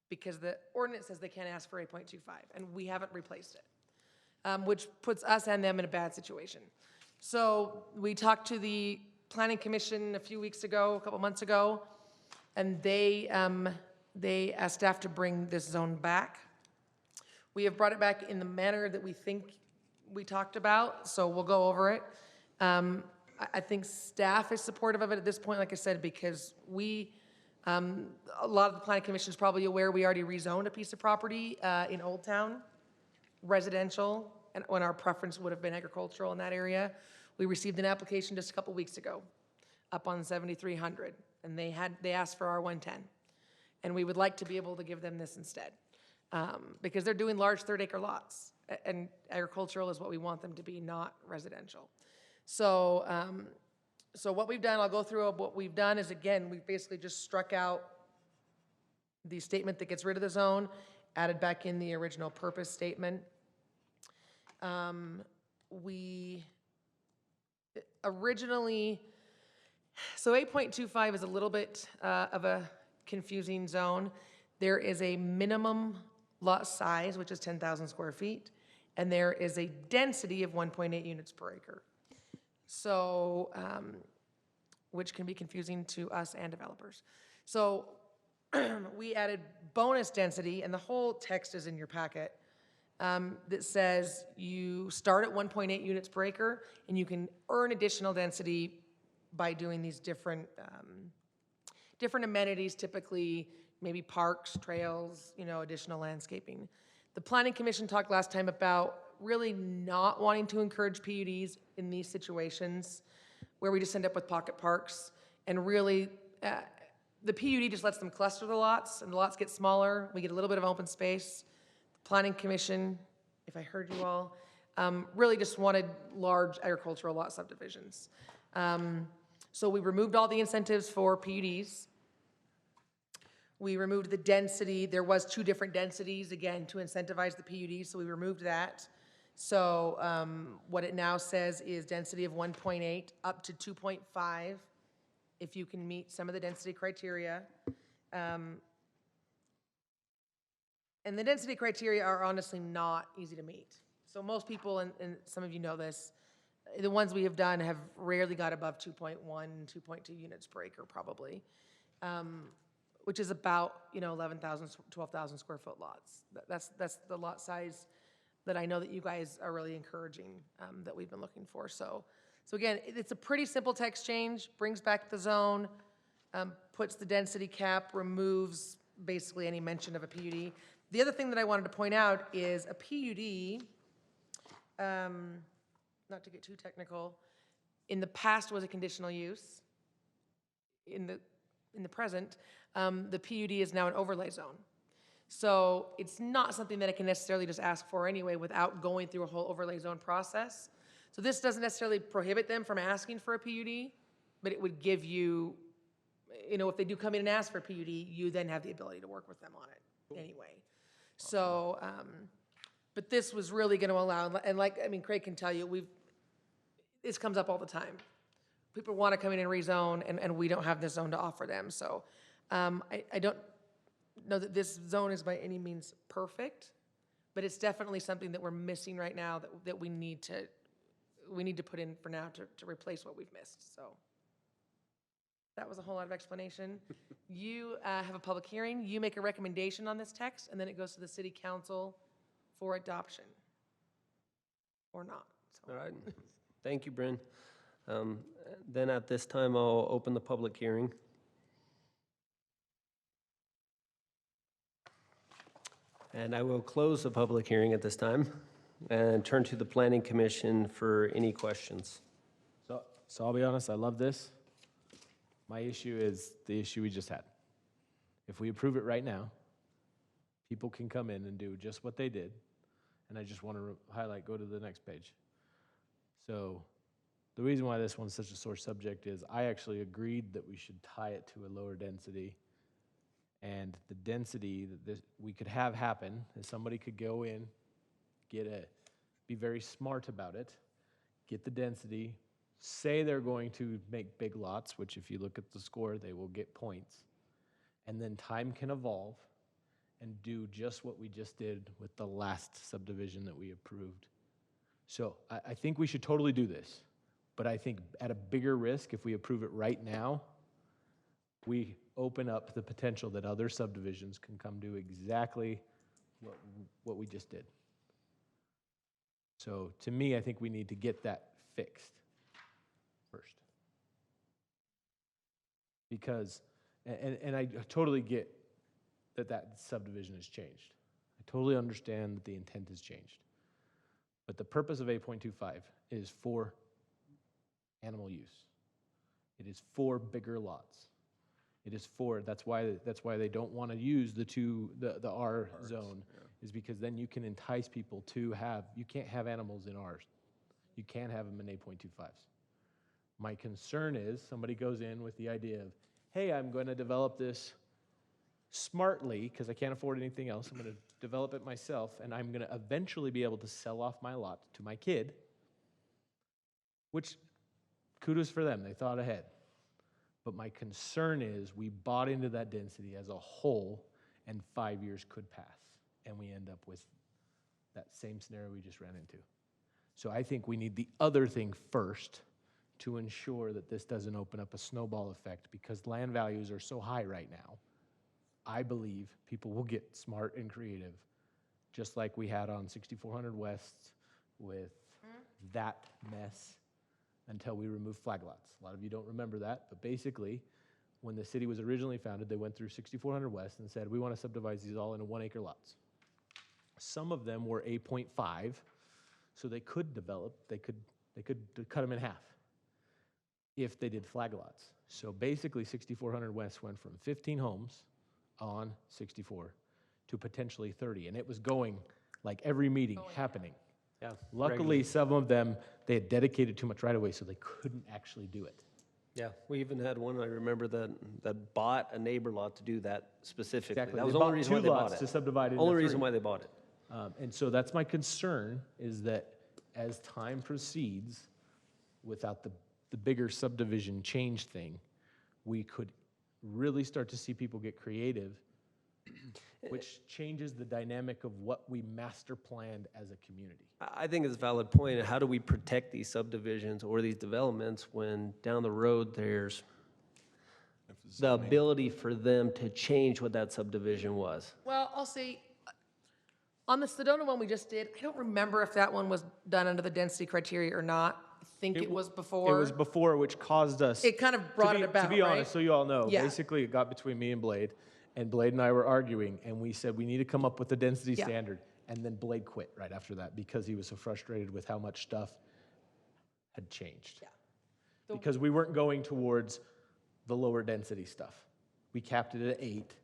because the ordinance says they can't ask for 8.25, and we haven't replaced it, which puts us and them in a bad situation. So we talked to the Planning Commission a couple months ago, and they asked staff to bring this zone back. We have brought it back in the manner that we think we talked about, so we'll go over it. I think staff is supportive of it at this point, like I said, because a lot of the Planning Commission is probably aware we already rezoned a piece of property in Old Town, residential, and when our preference would have been agricultural in that area. We received an application just a couple weeks ago, up on 7300, and they asked for R110. And we would like to be able to give them this instead. because they're doing large 3rd-acre lots, and agricultural is what we want them to be, not residential. So, so what we've done, I'll go through what we've done is, again, we've basically just struck out the statement that gets rid of the zone, added back in the original purpose statement. We originally, so 8.25 is a little bit of a confusing zone. There is a minimum lot size, which is 10,000 square feet, and there is a density of 1.8 units per acre. So, which can be confusing to us and developers. So we added bonus density, and the whole text is in your packet, that says you start at 1.8 units per acre, and you can earn additional density by doing these different amenities, typically maybe parks, trails, additional landscaping. The Planning Commission talked last time about really not wanting to encourage PUDs in these situations where we just end up with pocket parks, and really the PUD just lets them cluster the lots, and the lots get smaller. We get a little bit of open space. The Planning Commission, if I heard you all, really just wanted large agricultural lot subdivisions. So we removed all the incentives for PUDs. We removed the density. There was 2 different densities, again, to incentivize the PUDs, so we removed that. So what it now says is density of 1.8 up to 2.5 if you can meet some of the density criteria. And the density criteria are honestly not easy to meet. So most people, and some of you know this, the ones we have done have rarely got above 2.1, 2.2 units per acre probably, which is about 11,000, 12,000 square foot lots. That's the lot size that I know that you guys are really encouraging, that we've been looking for. So again, it's a pretty simple text change, brings back the zone, puts the density cap, removes basically any mention of a PUD. The other thing that I wanted to point out is a PUD, not to get too technical, in the past was a conditional use. In the present, the PUD is now an overlay zone. So it's not something that I can necessarily just ask for anyway without going through a whole overlay zone process. So this doesn't necessarily prohibit them from asking for a PUD, but it would give you, if they do come in and ask for a PUD, you then have the ability to work with them on it anyway. So, but this was really going to allow, and Craig can tell you, this comes up all the time. People want to come in and rezone, and we don't have this zone to offer them. So I don't know that this zone is by any means perfect, but it's definitely something that we're missing right now that we need to put in for now to replace what we've missed. So that was a whole lot of explanation. You have a public hearing. You make a recommendation on this text, and then it goes to the city council for adoption or not. So. All right. Thank you, Bryn. Then at this time, I'll open the public hearing. And I will close the public hearing at this time and turn to the Planning Commission for any questions. So I'll be honest, I love this. My issue is the issue we just had. If we approve it right now, people can come in and do just what they did. And I just want to highlight, go to the next page. So the reason why this one's such a sore subject is I actually agreed that we should tie it to a lower density. And the density that we could have happen is somebody could go in, be very smart about it, get the density, say they're going to make big lots, which if you look at the score, they will get points. And then time can evolve and do just what we just did with the last subdivision that we approved. So I think we should totally do this, but I think at a bigger risk, if we approve it right now, we open up the potential that other subdivisions can come do exactly what we just did. So to me, I think we need to get that fixed first. Because, and I totally get that subdivision has changed. I totally understand that the intent has changed. But the purpose of 8.25 is for animal use. It is for bigger lots. It is for, that's why they don't want to use the R zone, is because then you can entice people to have, you can't have animals in Rs. You can't have them in 8.25s. My concern is somebody goes in with the idea of, hey, I'm going to develop this smartly because I can't afford anything else. I'm going to develop it myself, and I'm going to eventually be able to sell off my lot to my kid, which kudos for them. They thought ahead. But my concern is we bought into that density as a whole, and 5 years could pass, and we end up with that same scenario we just ran into. So I think we need the other thing first to ensure that this doesn't open up a snowball effect, because land values are so high right now. I believe people will get smart and creative, just like we had on 6400 West with that mess until we removed flag lots. A lot of you don't remember that, but basically, when the city was originally founded, they went through 6400 West and said, we want to subdivide these all into 1 acre lots. Some of them were 8.5, so they could develop, they could cut them in half if they did flag lots. So basically, 6400 West went from 15 homes on 64 to potentially 30, and it was going like every meeting happening. Yeah. Luckily, some of them, they had dedicated too much right away, so they couldn't actually do it. Yeah, we even had one, I remember, that bought a neighbor lot to do that specifically. Exactly. That was They the only bought reason why 2 they bought lots it. to subdivide into Only reason 3. why they bought it. And so that's my concern, is that as time proceeds, without the bigger subdivision change thing, we could really start to see people get creative, which changes the dynamic of what we master planned as a community. I think it's a valid point. How do we protect these subdivisions or these developments when down the road there's the ability for them to change what that subdivision was? Well, I'll say, on the Sedona one we just did, I don't remember if that one was done under the density criteria or not. I think it was before. It was before, which caused us. It kind of brought it about, To be right? honest, so you all know, Yeah. basically it got between me and Blade and I were arguing, and we said we need to come up with a density Yeah. standard. And then Blade quit right after that because he was so frustrated with how much stuff had changed. Yeah. Because we weren't going towards the lower density stuff. We capped it at 8.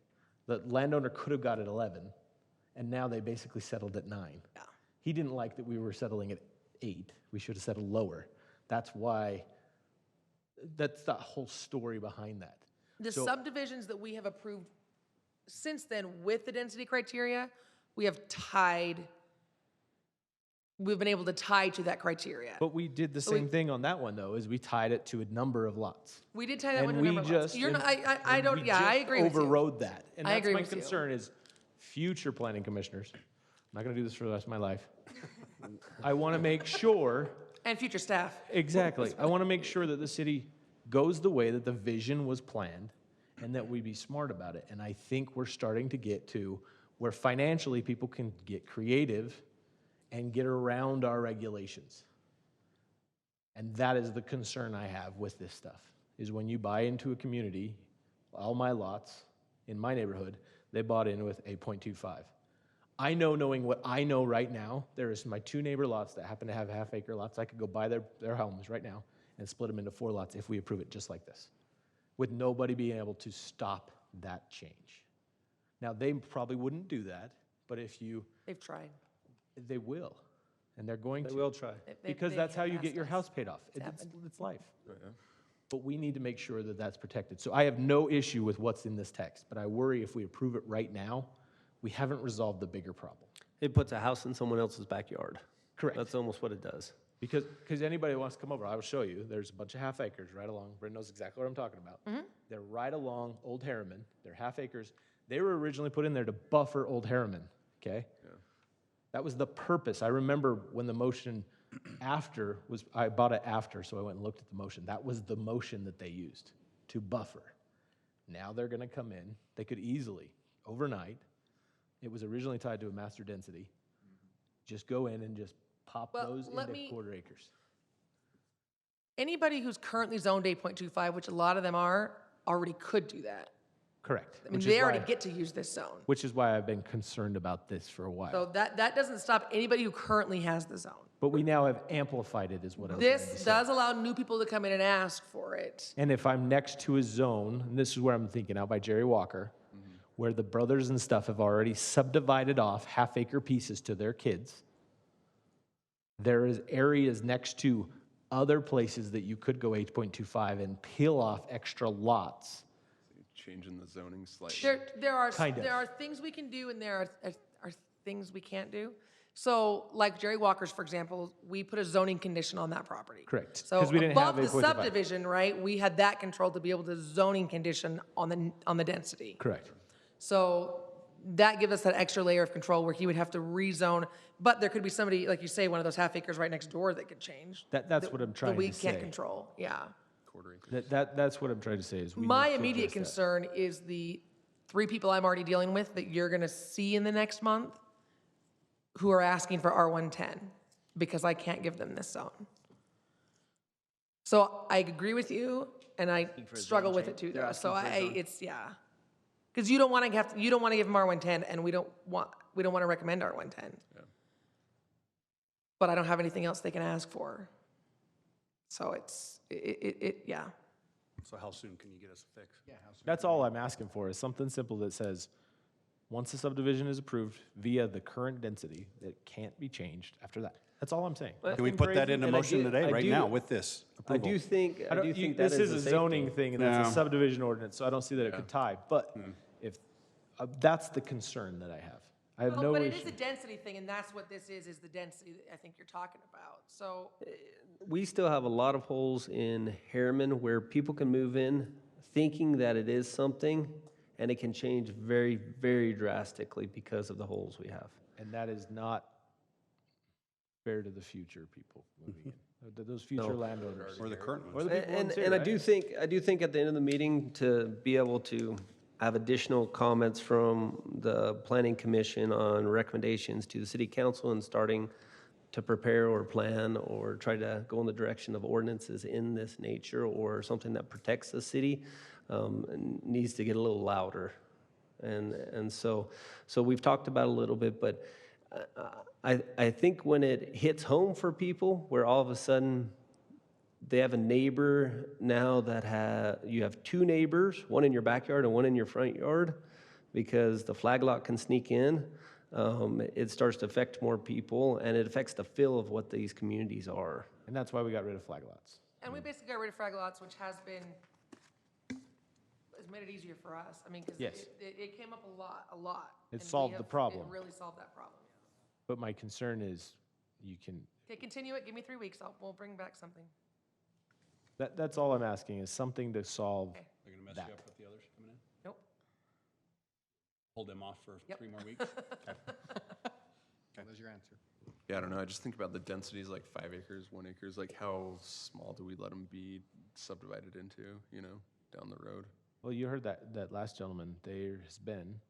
The landowner could have got it 11, and now they basically settled at 9. Yeah. He didn't like that we were settling at 8. We should have settled lower. That's why, that's the whole story behind that. The So- subdivisions that we have approved since then with the density criteria, we've been able to tie to that criteria. But we did the same thing on that one, though, is we tied it to a number of lots. We did tie that one to And a number of lots. You're not, I and don't, we yeah, I just agree with you. overrode that. And I that's agree my with you. concern is future planning commissioners, I'm not gonna do this for the rest of my life. I wanna make sure, And future staff. exactly, I wanna make sure that the city goes the way that the vision was planned and that we be smart about it. And I think we're starting to get to where financially people can get creative and get around our regulations. And that is the concern I have with this stuff, is when you buy into a community, all my lots in my neighborhood, they bought in with 8.25. I know, knowing what I know right now, there is my 2 neighbor lots that happen to have half-acre lots. I could go buy their homes right now and split them into 4 lots if we approve it just like this, with nobody being able to stop that change. Now, they probably wouldn't do that, but if you, They've tried. they will, and they're going to. They will try. Because they that's how have you get your asked house paid off. It's happened. life. But we need to make sure that that's protected. So I have no issue with what's in this text, but I worry if we approve it right now, we haven't resolved the bigger problem. It puts a house in someone else's backyard. Correct. That's almost what it does. Because anybody who wants to come over, I will show you. There's a bunch of half acres right along. Brent knows exactly what I'm talking about. They're right along Old Harriman. They're half acres. They were originally put in there to buffer Old Harriman, okay? That was the purpose. I remember when the motion after was, I bought it after, so I went and looked at the motion. That was the motion that they used to buffer. Now they're gonna come in. They could easily, overnight, it was originally tied to a master density, just go in and just pop Well, those let into me- quarter acres. Anybody who's currently zoned 8.25, which a lot of them are, already could do that. Correct. I mean, which is they already why- get to use this zone. Which is why I've been concerned about this for a while. So that doesn't stop anybody who currently has the zone. But we now have amplified it, is what I was trying to This say. does allow new people to come in and ask for it. And if I'm next to a zone, and this is where I'm thinking out by Jerry Walker, where the brothers and stuff have already subdivided off half-acre pieces to their kids, there is areas next to other places that you could go 8.25 and peel off extra lots. Changing the zoning slightly. There are Kind of. there are things we can do and there are things we can't do. So like Jerry Walker's, for example, we put a zoning condition on that property. Correct. So 'Cause we didn't have above the 8.25. subdivision, right, we had that control to be able to zoning condition on the density. Correct. So that gives us that extra layer of control where he would have to rezone, but there could be somebody, like you say, one of those half acres right next door that could change. That's what I'm trying That we to say. can't control, yeah. That's what I'm trying to say is we My need to immediate address that. concern is the 3 people I'm already dealing with that you're gonna see in the next month who are asking for R110 because I can't give them this zone. So I agree with you and I struggle with it too though. So yeah. Because you don't want to you don't want to give them R110 and we don't want to recommend R110. But I don't have anything else they can ask for. So yeah. So how soon can you get us a fix? Yeah, how soon? That's all I'm asking for, is something simple that says, once the subdivision is approved via the current density, it can't be changed after that. That's all I'm saying. Can we put that into motion today, right now, with this I approval? do think that This is a safe zoning thing. thing, and that's Yeah. a subdivision ordinance, so I don't see that it could tie. But if, that's the concern that I have. I have no But it is issue. a density thing and that's what this is the density that I think you're talking about. So We still have a lot of holes in Harriman where people can move in thinking that it is something, and it can change very, very drastically because of the holes we have. And that is not fair to the future people moving in, to those future landowners. Or the current Or ones? the people in And I do think at the end of the meeting to be able to have additional comments from the planning commission on recommendations to the city council and starting to prepare or plan or try to go in the direction of ordinances in this nature or something that protects the city, needs to get a little louder. And so we've talked about it a little bit, but I think when it hits home for people, where all of a sudden they have a neighbor now that you have 2 neighbors, one in your backyard and one in your front yard, because the flag lot can sneak in, it starts to affect more people, and it affects the feel of what these communities are. And that's why we got rid of flag lots. and we basically got rid of flag lots, which has made it easier for us. I mean, because Yes. it came up a lot. It and we solved the problem. It really solved that problem. But my concern is you can, Okay, continue it. Give me 3 weeks. We'll bring back something. that's all I'm asking, is something to solve Okay. They're gonna mess that. you up with the others coming in? Nope. Hold them off for Yep. 3 more weeks? There's your answer. Yeah, I don't know. I just think about the densities, like 5 acres, 1 acres. Like, how small do we let them be subdivided into? Down the road. Well, you heard that last gentleman, there has been,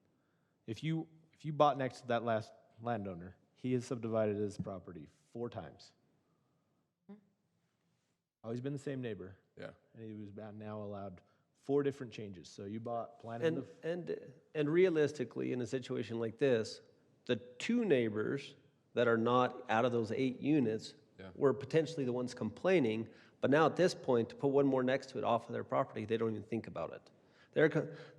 if you bought next to that last landowner, he has subdivided his property 4 times. Always been the same neighbor. Yeah. And he was now allowed 4 different changes. So you planted And realistically, in a situation like this, the 2 neighbors that are not out of those 8 units were potentially the ones complaining, but now at this point, to put one more next to it off of their property, they don't even think about it.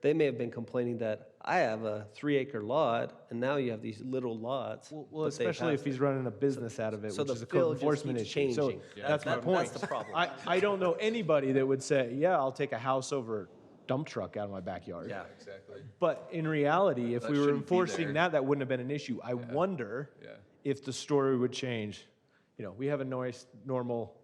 They may have been complaining that I have a 3-acre lot, and now you have these little lots. Well, but they especially if have- he's running a business out of it, so which the is a fill code just enforcement keeps issue. So changing. that's my point. That's the problem. I don't know anybody that would say, yeah, I'll take a house over a dump truck out of my backyard. Yeah. Exactly. But in reality, if That we were shouldn't be enforcing there. that wouldn't have been an issue. I wonder Yeah. if the story would change. We have a nice, normal,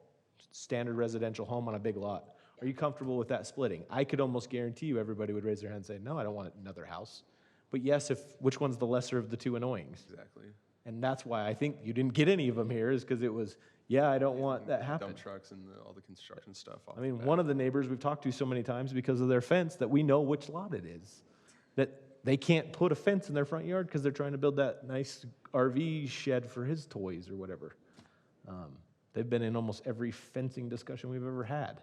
standard residential home on a big lot. Are you comfortable with that splitting? I could almost guarantee you everybody would raise their hand and say, no, I don't want another house. But yes, which one's the lesser of the 2 annoyings? Exactly. And that's why I think you didn't get any of them here, is because it was, yeah, I don't want that happening. Dump trucks and all the construction stuff. I mean, one of the neighbors we've talked to so many times because of their fence that we know which lot it is. That they can't put a fence in their front yard because they're trying to build that nice RV shed for his toys or whatever. They've been in almost every fencing discussion we've ever had.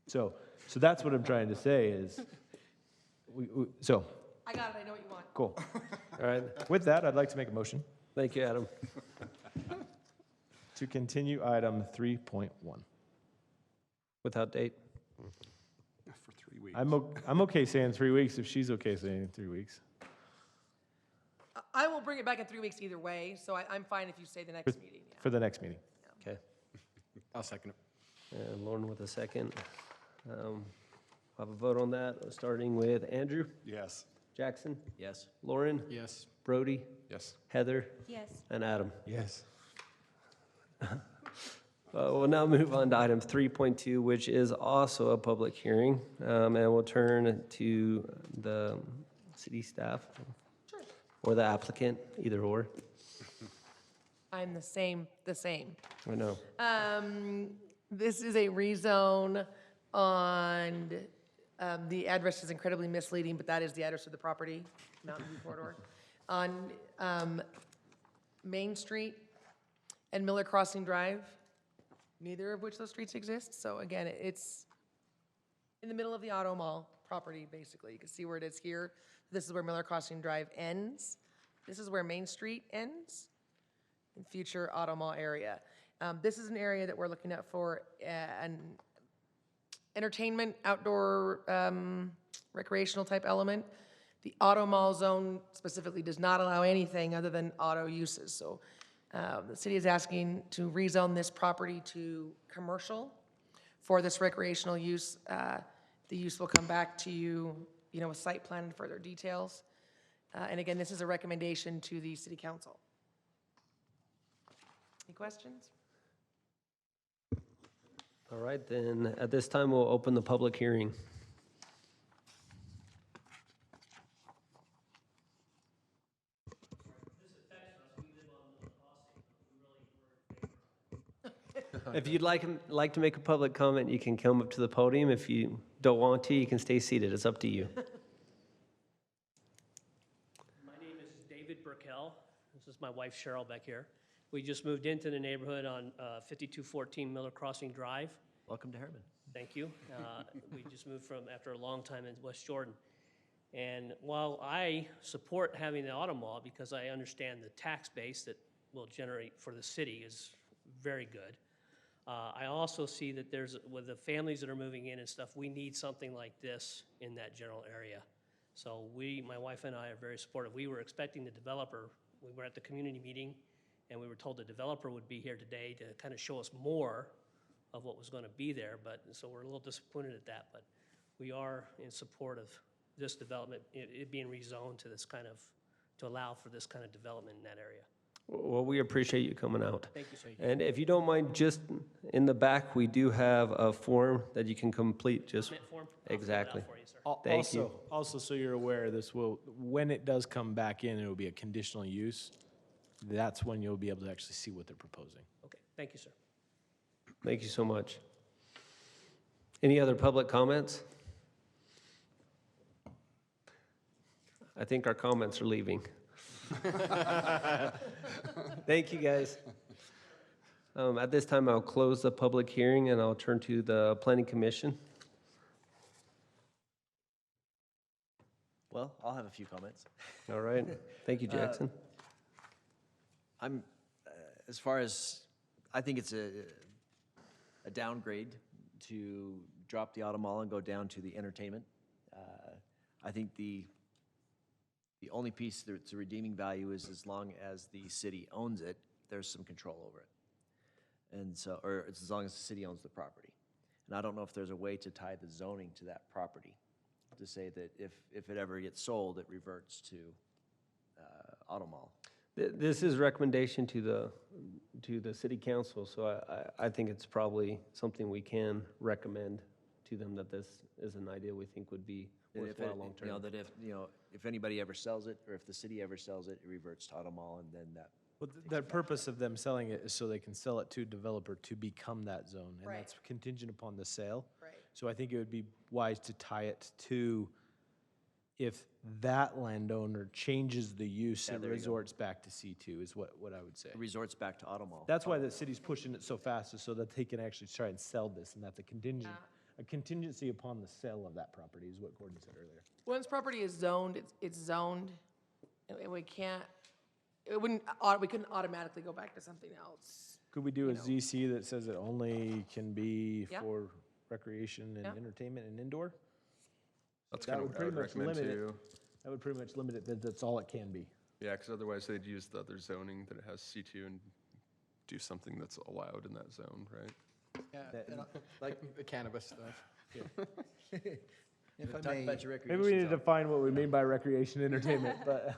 So So that's what I'm trying to say is, so, I got it, I know what you want. cool. All right, with that, I'd like to make a motion Thank you, Adam. to continue item 3.1. Without date? For 3 weeks. I'm okay saying 3 weeks if she's okay saying 3 weeks. I will bring it back in 3 weeks either way, so I'm fine if you say the next meeting, yeah. For the next meeting. Okay. I'll second it. And Lauren with a second. I'll have a vote on that, starting with Andrew, Yes. Jackson, Yes. Lauren, Yes. Brody, Yes. Heather, Yes. and Adam. Yes. We'll now move on to item 3.2, which is also a public hearing. And we'll turn to the city staff or the applicant, either or. I'm the same. I know. This is a rezone on, the address is incredibly misleading, but that is the address of the property, Mountain View Corridor. On Main Street and Miller Crossing Drive, neither of which those streets exist. So again, it's in the middle of the Auto Mall property, basically. You can see where it is here. This is where Miller Crossing Drive ends. This is where Main Street ends in future Auto Mall area. This is an area that we're looking at for an entertainment, outdoor, recreational type element. The Auto Mall zone specifically does not allow anything other than auto uses. So the city is asking to rezone this property to commercial for this recreational use. The use will come back to you, with site plan and further details. And again, this is a recommendation to the city council. Any questions? All right, then, at this time, we'll open the public hearing. If you'd like to make a public comment, you can come up to the podium. If you don't want to, you can stay seated. It's up to you. My name is David Burkell. This is my wife Cheryl back here. We just moved into the neighborhood on 5214 Miller Crossing Drive. Welcome to Herman. Thank you. We just moved from, after a long time in West Jordan. And while I support having the auto mall because I understand the tax base that will generate for the city is very good, I also see that with the families that are moving in and stuff, we need something like this in that general area. So my wife and I are very supportive. We were expecting the developer, we were at the community meeting, and we were told the developer would be here today to kind of show us more of what was going to be there, so we're a little disappointed at that, but we are in support of this development, it being rezoned to to allow for this kind of development in that area. Well, we appreciate you coming out. Thank you, sir. And if you don't mind, just in the back, we do have a form that you can complete, just. Comment form? I'll fill it out Exactly. for you, sir. Thank you. Also, so you're aware, this will, when it does come back in, it will be a conditional use. That's when you'll be able to actually see what they're proposing. Okay, thank you, sir. Thank you so much. Any other public comments? I think our comments are leaving. Thank you, guys. At this time, I'll close the public hearing and I'll turn to the Planning Commission. Well, I'll have a few comments. All right. Thank you, Jackson. As far as, I think it's a downgrade to drop the auto mall and go down to the entertainment. I think the only piece that's a redeeming value is as long as the city owns it, there's some control over it. And so, or it's as long as the city owns the property. And I don't know if there's a way to tie the zoning to that property, to say that if it ever gets sold, it reverts to auto mall. This is recommendation to the city council, so I think it's probably something we can recommend to them, that this is an idea we think would be worthwhile long-term. That if anybody ever sells it, or if the city ever sells it, it reverts to auto mall, and then that. Well, the purpose of them selling it is so they can sell it to a developer to become that zone, and Right. that's contingent upon the sale. Right. So I think it would be wise to tie it to, if that landowner changes the use, Yeah, it there you go. resorts back to C2, is what I would say. It resorts back to auto mall. That's why the city's pushing it so fast, is so that they can actually try and sell this, and that's a a contingency upon the sale of that property is what Gordon said earlier. Once property is zoned, it's zoned, and we can't, we couldn't automatically go back to something else. Could we do a ZC that says it only can be Yeah. for recreation and Yeah. entertainment and indoor? That's That kind of would what I would pretty much recommend limit it. too. That would pretty much limit it, that's all it can be. Yeah, because otherwise they'd use the other zoning that it has C2 and do something that's allowed in that zone, right? Yeah, like the cannabis stuff. If I Talk may, about your Maybe recreation we need to zone. define what we mean by recreation and entertainment, but.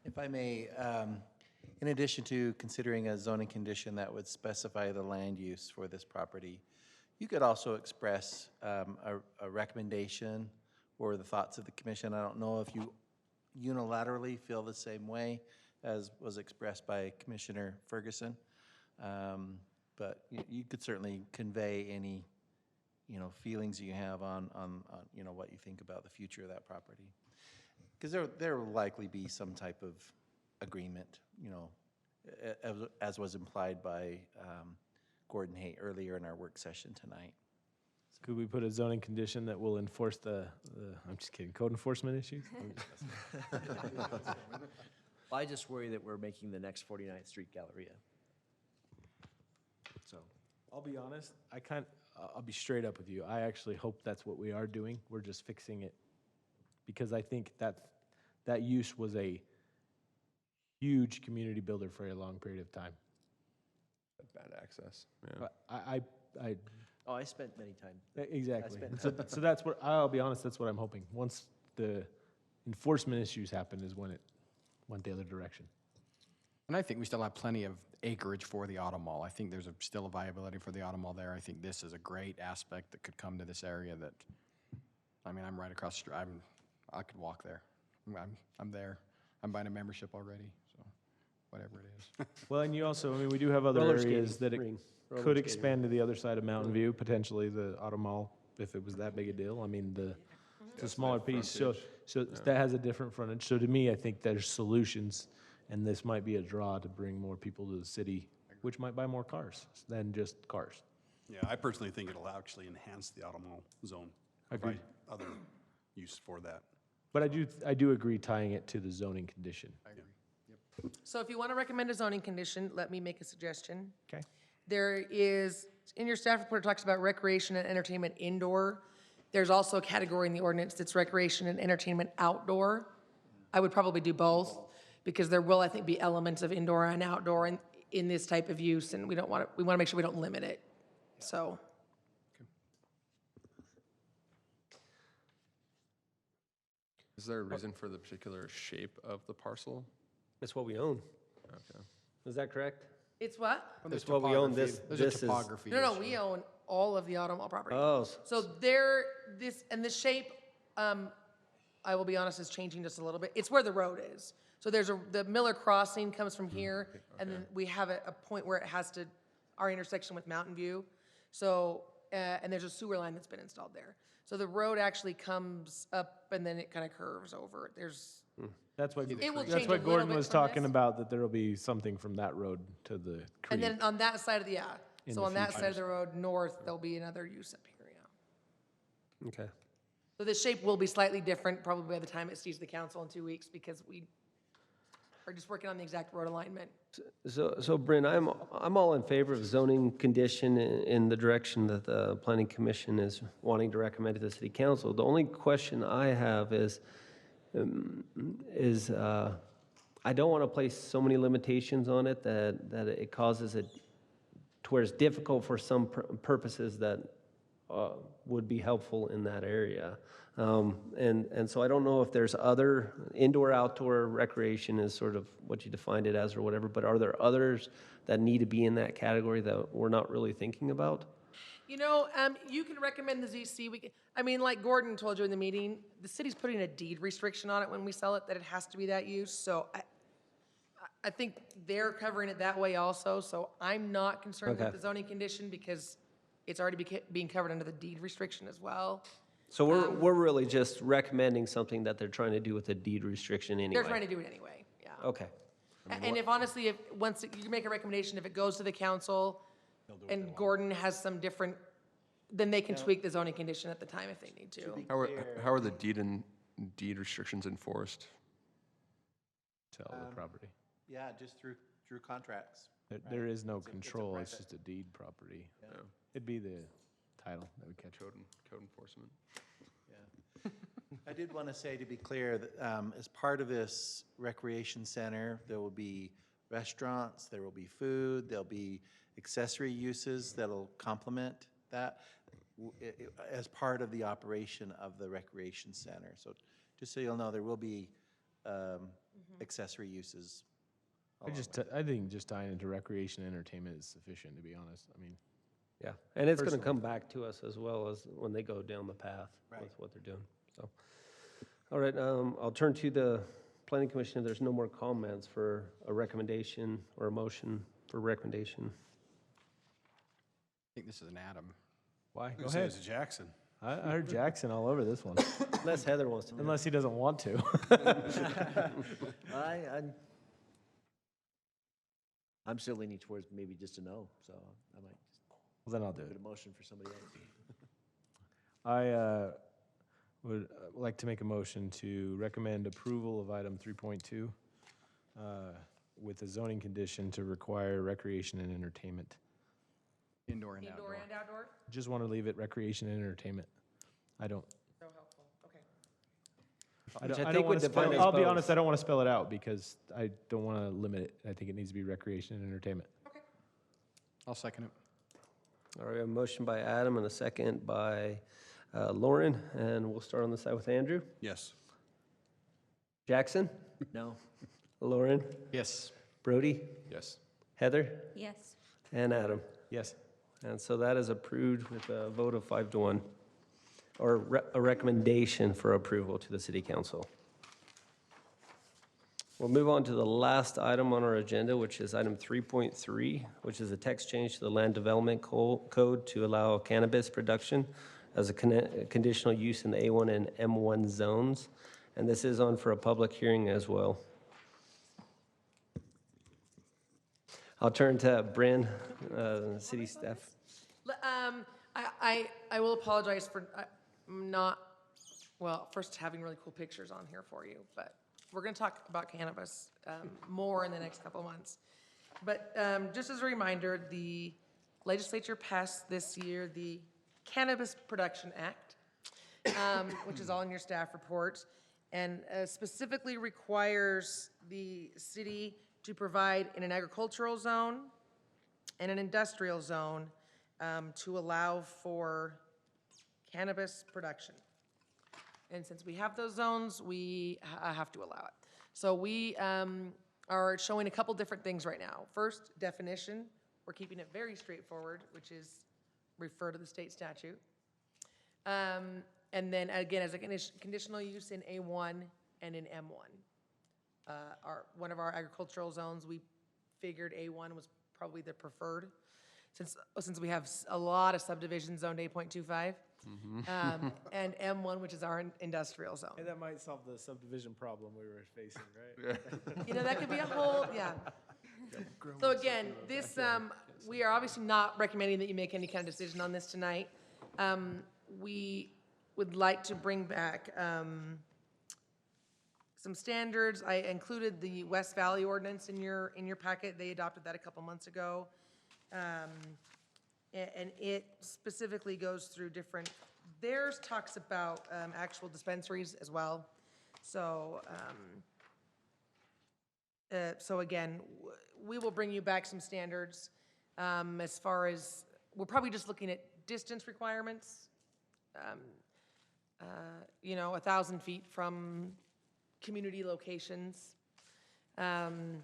if I may, in addition to considering a zoning condition that would specify the land use for this property, you could also express a recommendation or the thoughts of the commission. I don't know if you unilaterally feel the same way as was expressed by Commissioner Ferguson, but you could certainly convey any, feelings you have on what you think about the future of that property. Because there will likely be some type of agreement, as was implied by Gordon Hay earlier in our work session tonight. Could we put a zoning condition that will enforce I'm just kidding, code enforcement issues? I just worry that we're making the next 49th Street Galleria. So, I'll be honest, I'll be straight up with you. I actually hope that's what we are doing. We're just fixing it. Because I think that use was a huge community builder for a long period of time. Bad access, yeah. I spent many time. Exactly. spent- So that's what, I'll be honest, that's what I'm hoping. Once the enforcement issues happen is when it went the other direction. And I think we still have plenty of acreage for the auto mall. I think there's still a viability for the auto mall there. I think this is a great aspect that could come to this area that, I'm right across the street. I could walk there. I'm there. I'm buying a membership already, so whatever it is. Well, and you also, we do have other Roller areas skating that it ring. Roller could skating. expand to the other side of Mountain View, potentially the auto mall, if it was that big a deal. It's a smaller piece, so that has a different frontage. So to me, I think there's solutions, and this might be a draw to bring more people to the city, which might buy more cars than just cars. Yeah, I personally think it'll actually enhance the auto mall zone. Agreed. Provide other use for that. But I do agree tying it to the zoning condition. I agree. So if you want to recommend a zoning condition, let me make a suggestion. Okay. There is, in your staff report, it talks about recreation and entertainment indoor. There's also a category in the ordinance that's recreation and entertainment outdoor. I would probably do both, because there will, I think, be elements of indoor and outdoor in this type of use, and we want to make sure we don't limit it, so. Is there a reason for the particular shape of the parcel? That's what we own. Okay. Is that correct? It's what? That's what we own. This There's a is. topography No, issue. we own all of the auto mall property. Oh, So the shape, I will be honest, is changing just a little bit. It's where the road is. So the Miller Crossing comes from here, and then we have a point where it has to, our intersection with Mountain View. So, and there's a sewer line that's been installed there. So the road actually comes up and then it kind of curves over. That's why, It will that's change a why little Gordon bit was from talking this. about, that there will be something from that road to the creek. And then on that side of the, In so the on that future. side of the road, north, there'll be another use up here, yeah. okay. So the shape will be slightly different probably by the time it sees the council in 2 weeks, because we are just working on the exact road alignment. So Bryn, I'm all in favor of zoning condition in the direction that the planning commission is wanting to recommend to the city council. The only question I have is I don't want to place so many limitations on it that it causes it to where it's difficult for some purposes that would be helpful in that area. And so I don't know if there's other indoor, outdoor recreation is sort of what you defined it as or whatever, but are there others that need to be in that category that we're not really thinking about? You know, you can recommend the ZC. Like Gordon told you in the meeting, the city's putting a deed restriction on it when we sell it, that it has to be that use. So I think they're covering it that way also. So I'm not concerned with Okay. the zoning condition, because it's already being covered under the deed restriction as well. So we're really just recommending something that they're trying to do with a deed restriction anyway. They're trying to do it anyway, yeah. Okay. And if honestly, once you make a recommendation, if it goes to the council and Gordon has some different then they can tweak the zoning condition at the time if they need to. How are the deed restrictions enforced? To all the property. Yeah, just through contracts. There is no It's a control, it's private- just a deed property. Yeah. It'd be the title that would catch. Code enforcement. Yeah. I did want to say, to be clear, that as part of this recreation center, there will be restaurants, there will be food, there'll be accessory uses that'll complement that as part of the operation of the recreation center. So just so you'll know, there will be accessory uses. I think just tying into recreation and entertainment is sufficient, to be honest. I mean, Yeah, and it's going to Personally. come back to us as well as when they go down the path Right. with what they're doing, so. All right, I'll turn to the planning commission if there's no more comments for a recommendation or a motion for recommendation. I think this is an Adam. why? Go Go ahead. ahead. It's Jackson. I heard Jackson all over this one, Unless Heather wants to. unless he doesn't want to. I'm still leaning towards maybe just a no, so I might just Well, then I'll do put it. a motion for somebody else. I would like to make a motion to recommend approval of item 3.2 with a zoning condition to require recreation and entertainment. Indoor and Indoor outdoor. and outdoor? Just want to leave it recreation and entertainment. I don't, So helpful, okay. Which I I think don't would want to define spell, as I'll be both. honest, I don't want to spell it out because I don't want to limit it. I think it needs to be recreation and entertainment. I'll second it. All right, we have a motion by Adam and a second by Lauren, and we'll start on the side with Andrew. Yes. Jackson? No? Lauren? Yes. Brody? Yes. Heather? Yes. And Adam. Yes. And so that is approved with a vote of 5-1, or a recommendation for approval to the city council. We'll move on to the last item on our agenda, which is item 3.3, which is a text change to the land development code to allow cannabis production as a conditional use in the A1 and M1 zones. And this is on for a public hearing as well. I'll turn to Bryn, city staff. I will apologize for not, well, first having really cool pictures on here for you, but we're going to talk about cannabis more in the next couple of months. But just as a reminder, the legislature passed this year the Cannabis Production Act, which is all in your staff report, and specifically requires the city to provide in an agricultural zone and an industrial zone to allow for cannabis production. And since we have those zones, we have to allow it. So we are showing a couple different things right now. First, definition. We're keeping it very straightforward, which is refer to the state statute. And then again, as a conditional use in A1 and in M1. One of our agricultural zones, we figured A1 was probably the preferred, since we have a lot of subdivisions zoned 8.25. And M1, which is our industrial zone. Hey, that might solve the subdivision problem we were facing, right? You know, that could be a whole, yeah. So again, this, we are obviously not recommending that you make any kind of decision on this tonight. We would like to bring back some standards. I included the West Valley ordinance in your packet. They adopted that a couple months ago. And it specifically goes through different, theirs talks about actual dispensaries as well. So, so again, we will bring you back some standards as far as, we're probably just looking at distance requirements. 1,000 feet from community locations. And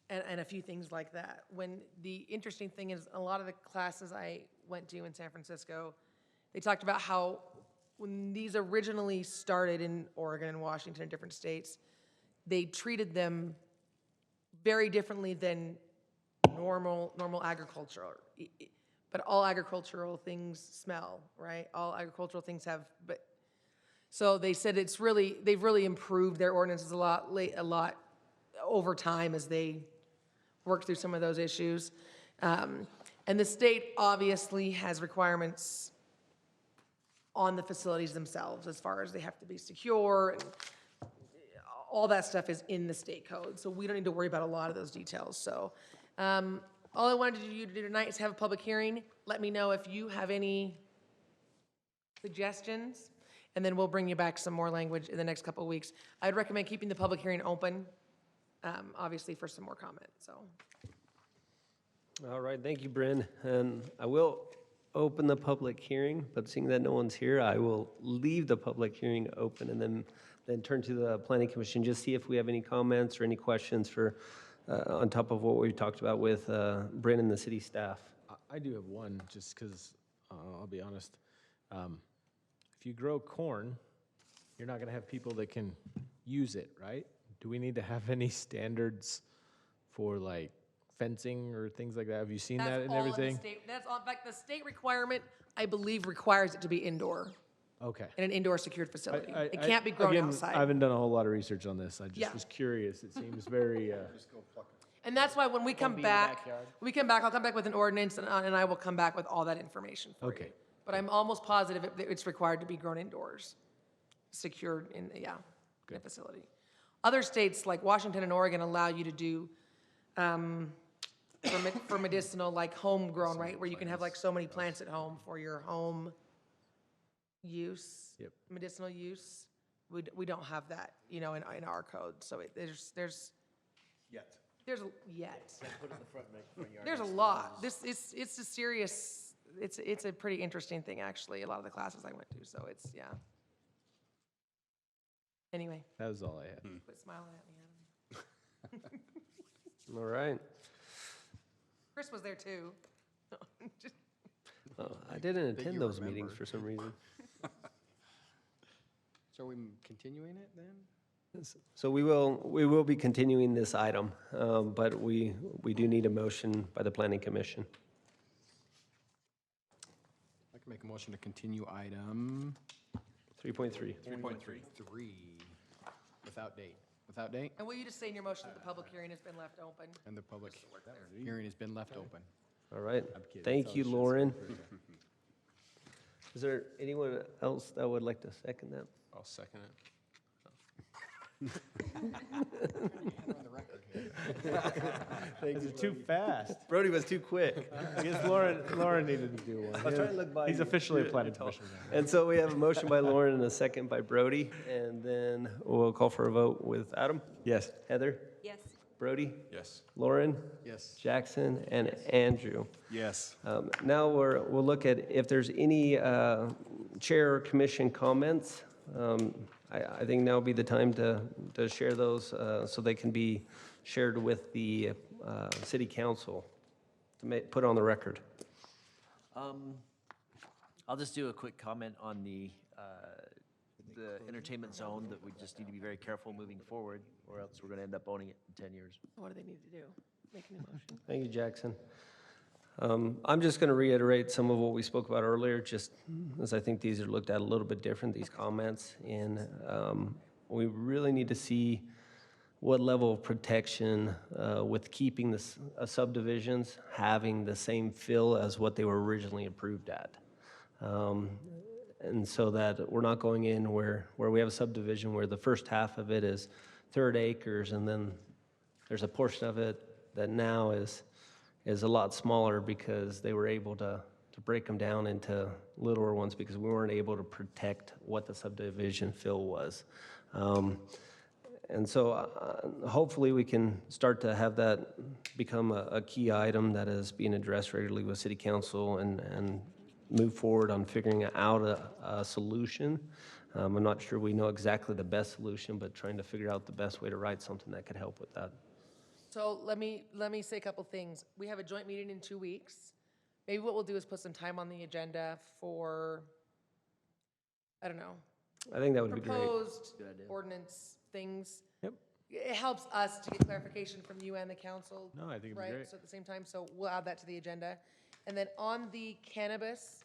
a few things like that. When the interesting thing is, a lot of the classes I went to in San Francisco, they talked about how when these originally started in Oregon and Washington and different states, they treated them very differently than normal agriculture. But all agricultural things smell, right? All agricultural things have, but, so they said they've really improved their ordinances a lot over time as they work through some of those issues. And the state obviously has requirements on the facilities themselves as far as they have to be secure and all that stuff is in the state code. So we don't need to worry about a lot of those details. So all I wanted you to do tonight is have a public hearing. Let me know if you have any suggestions, and then we'll bring you back some more language in the next couple of weeks. I'd recommend keeping the public hearing open, obviously for some more comment, so. All right, thank you, Bryn. And I will open the public hearing, but seeing that no one's here, I will leave the public hearing open and then turn to the planning commission, just see if we have any comments or any questions for, on top of what we talked about with Bryn and the city staff. I do have one, just because, I'll be honest. If you grow corn, you're not gonna have people that can use it, right? Do we need to have any standards for like fencing or things like that? Have you seen that That's and all in the everything? state. That's all, in fact, the state requirement, I believe, requires it to be indoor, Okay. in an indoor secured facility. I- It can't be grown again, I outside. haven't done a whole lot of research on this. I Yeah. just was curious. It seems very, And that's why when we come be in the back, backyard. I'll come back with an ordinance and I will come back with all that information for you. okay. But I'm almost positive it's required to be grown indoors, secured in, in a facility. Other states like Washington and Oregon allow you to do, for medicinal, like homegrown, right? Where you can have like so many plants at home for your home use, Yep. medicinal use. We don't have that, in our code. So there's Yet. There's yet. Put it in the front yard. There's a lot. It's a serious, it's a pretty interesting thing, actually, a lot of the classes I went to, so it's, yeah. Anyway, That was all I had. quit smiling at me, Adam. All right. Chris was there too. I didn't That attend you those remember. meetings for some reason. So are we continuing it then? So we will be continuing this item, but we do need a motion by the planning commission. I can make a motion to continue item 3.3. 3.3 without date. Without date, And will you just say in your motion that the public hearing has been left open? and the public hearing has been left open. All right. Thank you, Lauren. Is there anyone else that would like to second that? I'll second it. Things are too fast. Brody was too quick. I guess Lauren needed to do one. I was trying to look by He's you. officially a You planning didn't commissioner now. And so we have a motion by Lauren and a second by Brody, and then we'll call for a vote with Adam, Yes. Heather, Yes. Brody, Yes. Lauren, Yes. Jackson, and Andrew. Yes. Now we'll look at if there's any chair or commission comments. I think now would be the time to share those so they can be shared with the city council to put on the record. I'll just do a quick comment on the entertainment zone, that we just need to be very careful moving forward, or else we're gonna end up owning it in 10 years. What do they need to do? Make a new motion. Thank you, Jackson. I'm just going to reiterate some of what we spoke about earlier, just as I think these are looked at a little bit different, these comments. And we really need to see what level of protection with keeping the subdivisions having the same feel as what they were originally approved at. And so that we're not going in where we have a subdivision where the first half of it is 30 acres, and then there's a portion of it that now is a lot smaller because they were able to break them down into littler ones because we weren't able to protect what the subdivision fill was. And so hopefully we can start to have that become a key item that is being addressed regularly with city council and move forward on figuring out a solution. I'm not sure we know exactly the best solution, but trying to figure out the best way to write something that could help with that. So let me say a couple things. We have a joint meeting in 2 weeks. Maybe what we'll do is put some time on the agenda for, I don't know, I think that would be great. proposed ordinance things. Yep. It helps us to get clarification from you and the council. No, I think it'd be right? great. So at the same time, so we'll add that to the agenda. And then on the cannabis,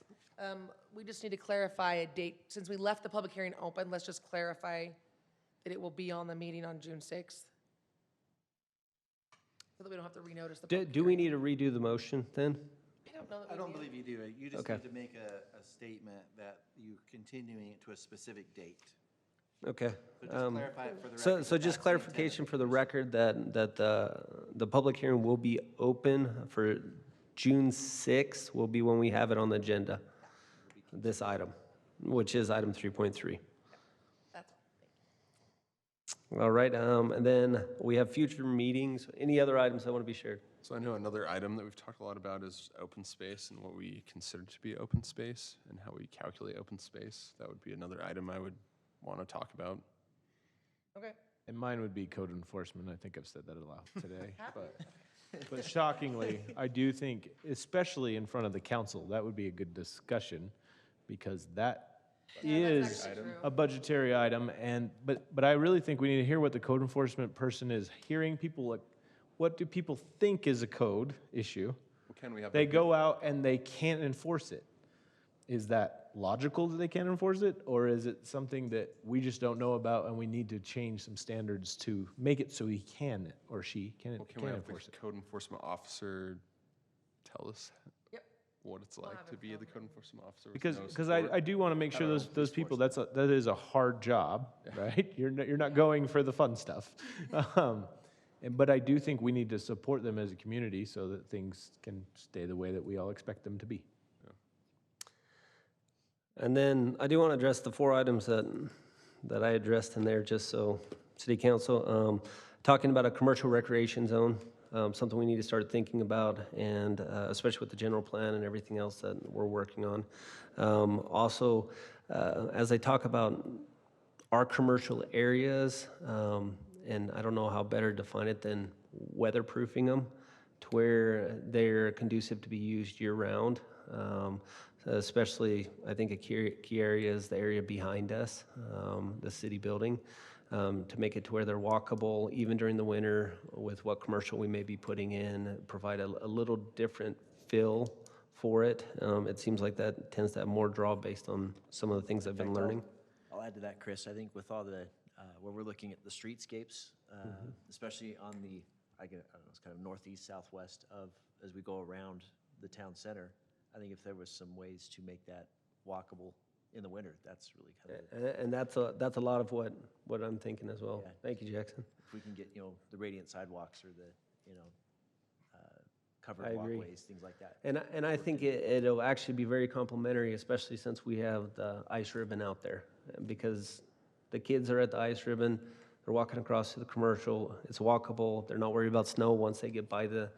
we just need to clarify a date. Since we left the public hearing open, let's just clarify that it will be on the meeting on June 6th. So that we don't have to renotice the public Do we need to redo the motion then? I don't believe you do. You just Okay. need to make a statement that you're continuing it to a specific date. Okay. So just clarify it for the So record so that just that's the clarification for the record that the public hearing will be open for June 6th will be when we have it on the agenda, this item, which is item 3.3. That's All right, and then we have future meetings. Any other items that want to be shared? So I know another item that we've talked a lot about is open space and what we consider to be open space and how we calculate open space. That would be another item I would want to talk about. Okay. And mine would be code enforcement. I think I've said that a lot today. But shockingly, I do think, especially in front of the council, that would be a good discussion because that is a budgetary item. But I really think we need to hear what the code enforcement person is hearing. People, like, what do people think is a code issue? Well, can we have They a- go out and they can't enforce it. Is that logical that they can't enforce it? Or is it something that we just don't know about and we need to change some standards to make it so he can or she can, Well, can can we have enforce the it? code enforcement officer tell us Yep. what it's like to be the code enforcement officer? with Because no because support? I do want to make I sure don't know, those people, that is a hard job, right? You're not going for the fun stuff. But I do think we need to support them as a community so that things can stay the way that we all expect them to be. And then I do want to address the 4 items that I addressed in there, just so City Council, talking about a commercial recreation zone, something we need to start thinking about, and especially with the general plan and everything else that we're working on. Also, as I talk about our commercial areas, and I don't know how better to define it than weatherproofing them to where they're conducive to be used year-round. Especially, I think a key area is the area behind us, the city building, to make it to where they're walkable even during the winter with what commercial we may be putting in, provide a little different feel for it. It seems like that tends to have more draw based on some of the things I've been learning. I'll add to that, Chris. I think with all the, where we're looking at the streetscapes, especially on the, I don't know, it's kind of northeast, southwest of, as we go around the town center, I think if there was some ways to make that walkable in the winter, that's really kind of. And that's a lot of what I'm thinking as well. Yeah. Thank you, Jackson. If we can get, the radiant sidewalks or the, I covered agree. walkways, things like that. And I think it'll actually be very complimentary, especially since we have the ice ribbon out there. Because the kids are at the ice ribbon, they're walking across to the commercial, it's walkable, they're not worried about snow once they get by the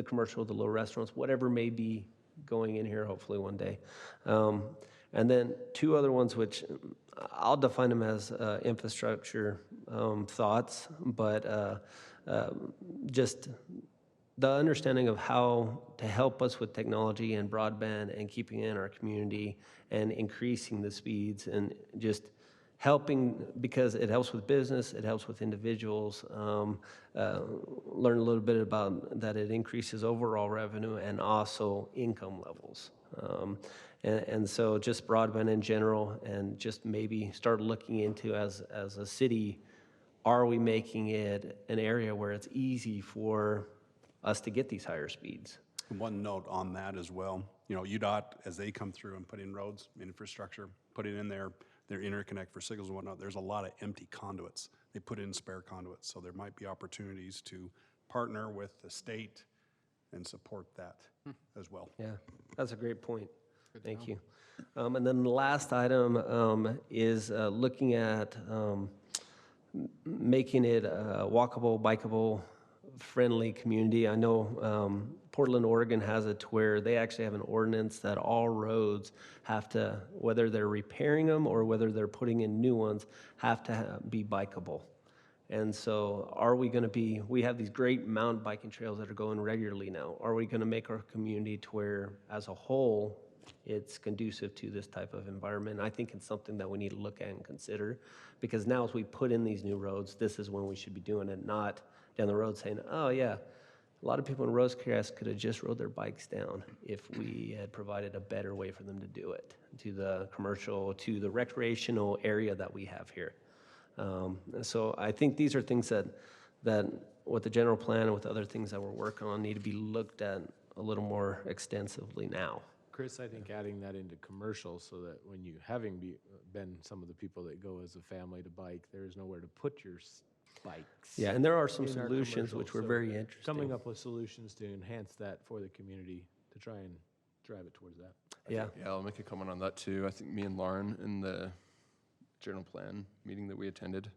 commercial, the little restaurants, whatever may be going in here hopefully one day. And then 2 other ones, which I'll define them as infrastructure thoughts, but just the understanding of how to help us with technology and broadband and keeping it in our community and increasing the speeds and just helping, because it helps with business, it helps with individuals, learn a little bit about that it increases overall revenue and also income levels. And so just broadband in general, and just maybe start looking into as a city, are we making it an area where it's easy for us to get these higher speeds? One note on that as well, UDOT, as they come through and put in roads, infrastructure, put it in their interconnect for signals and whatnot, there's a lot of empty conduits. They put in spare conduits, so there might be opportunities to partner with the state and support that as well. Yeah, that's a great point. Thank you. And then the last item is looking at making it a walkable, bikeable, friendly community. I know Portland, Oregon has it to where they actually have an ordinance that all roads have to, whether they're repairing them or whether they're putting in new ones, have to be bikeable. And so are we going to be, we have these great mountain biking trails that are going regularly now. Are we going to make our community to where, as a whole, it's conducive to this type of environment? I think it's something that we need to look at and consider, because now as we put in these new roads, this is when we should be doing it, not down the road saying, oh yeah, a lot of people in Rosecrest could have just rode their bikes down if we had provided a better way for them to do it, to the commercial, to the recreational area that we have here. So I think these are things that with the general plan and with other things that we're working on need to be looked at a little more extensively now. Chris, I think adding that into commercial so that when you, been some of the people that go as a family to bike, there is nowhere to put your bikes. Yeah, and there are some in our solutions commercial, which were so very interesting. Coming up with solutions to enhance that for the community, to try and drive it towards that. Yeah. Yeah, I'll make a comment on that too. I think me and Lauren in the general plan meeting that we attended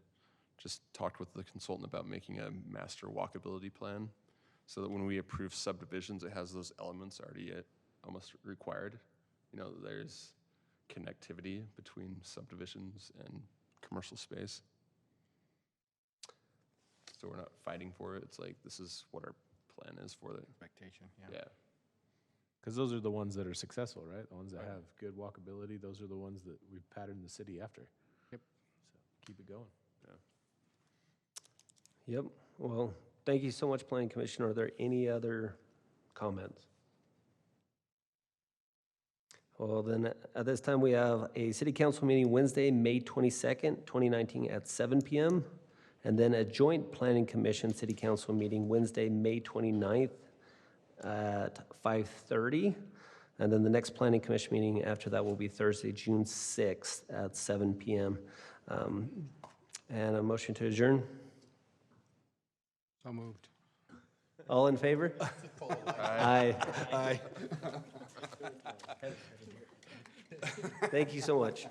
just talked with the consultant about making a master walkability plan so that when we approve subdivisions, it has those elements already almost required. You know, there's connectivity between subdivisions and commercial space. So we're not fighting for it. It's like, this is what our plan is for it. Expectation, Yeah. Because those are the ones that are successful, right? The ones that have good walkability, those are the ones that we've patterned the city after. Yep. So keep it going. Yep. Well, thank you so much, Planning Commission. Are there any other comments? Well, then, at this time, we have a city council meeting Wednesday, May 22nd, 2019 at 7 p.m. And then a joint planning commission city council meeting Wednesday, May 29th at 5:30. And then the next planning commission meeting after that will be Thursday, June 6th at 7 p.m. And a motion to adjourn. So moved. All in favor? Aye. Aye. Thank you so much.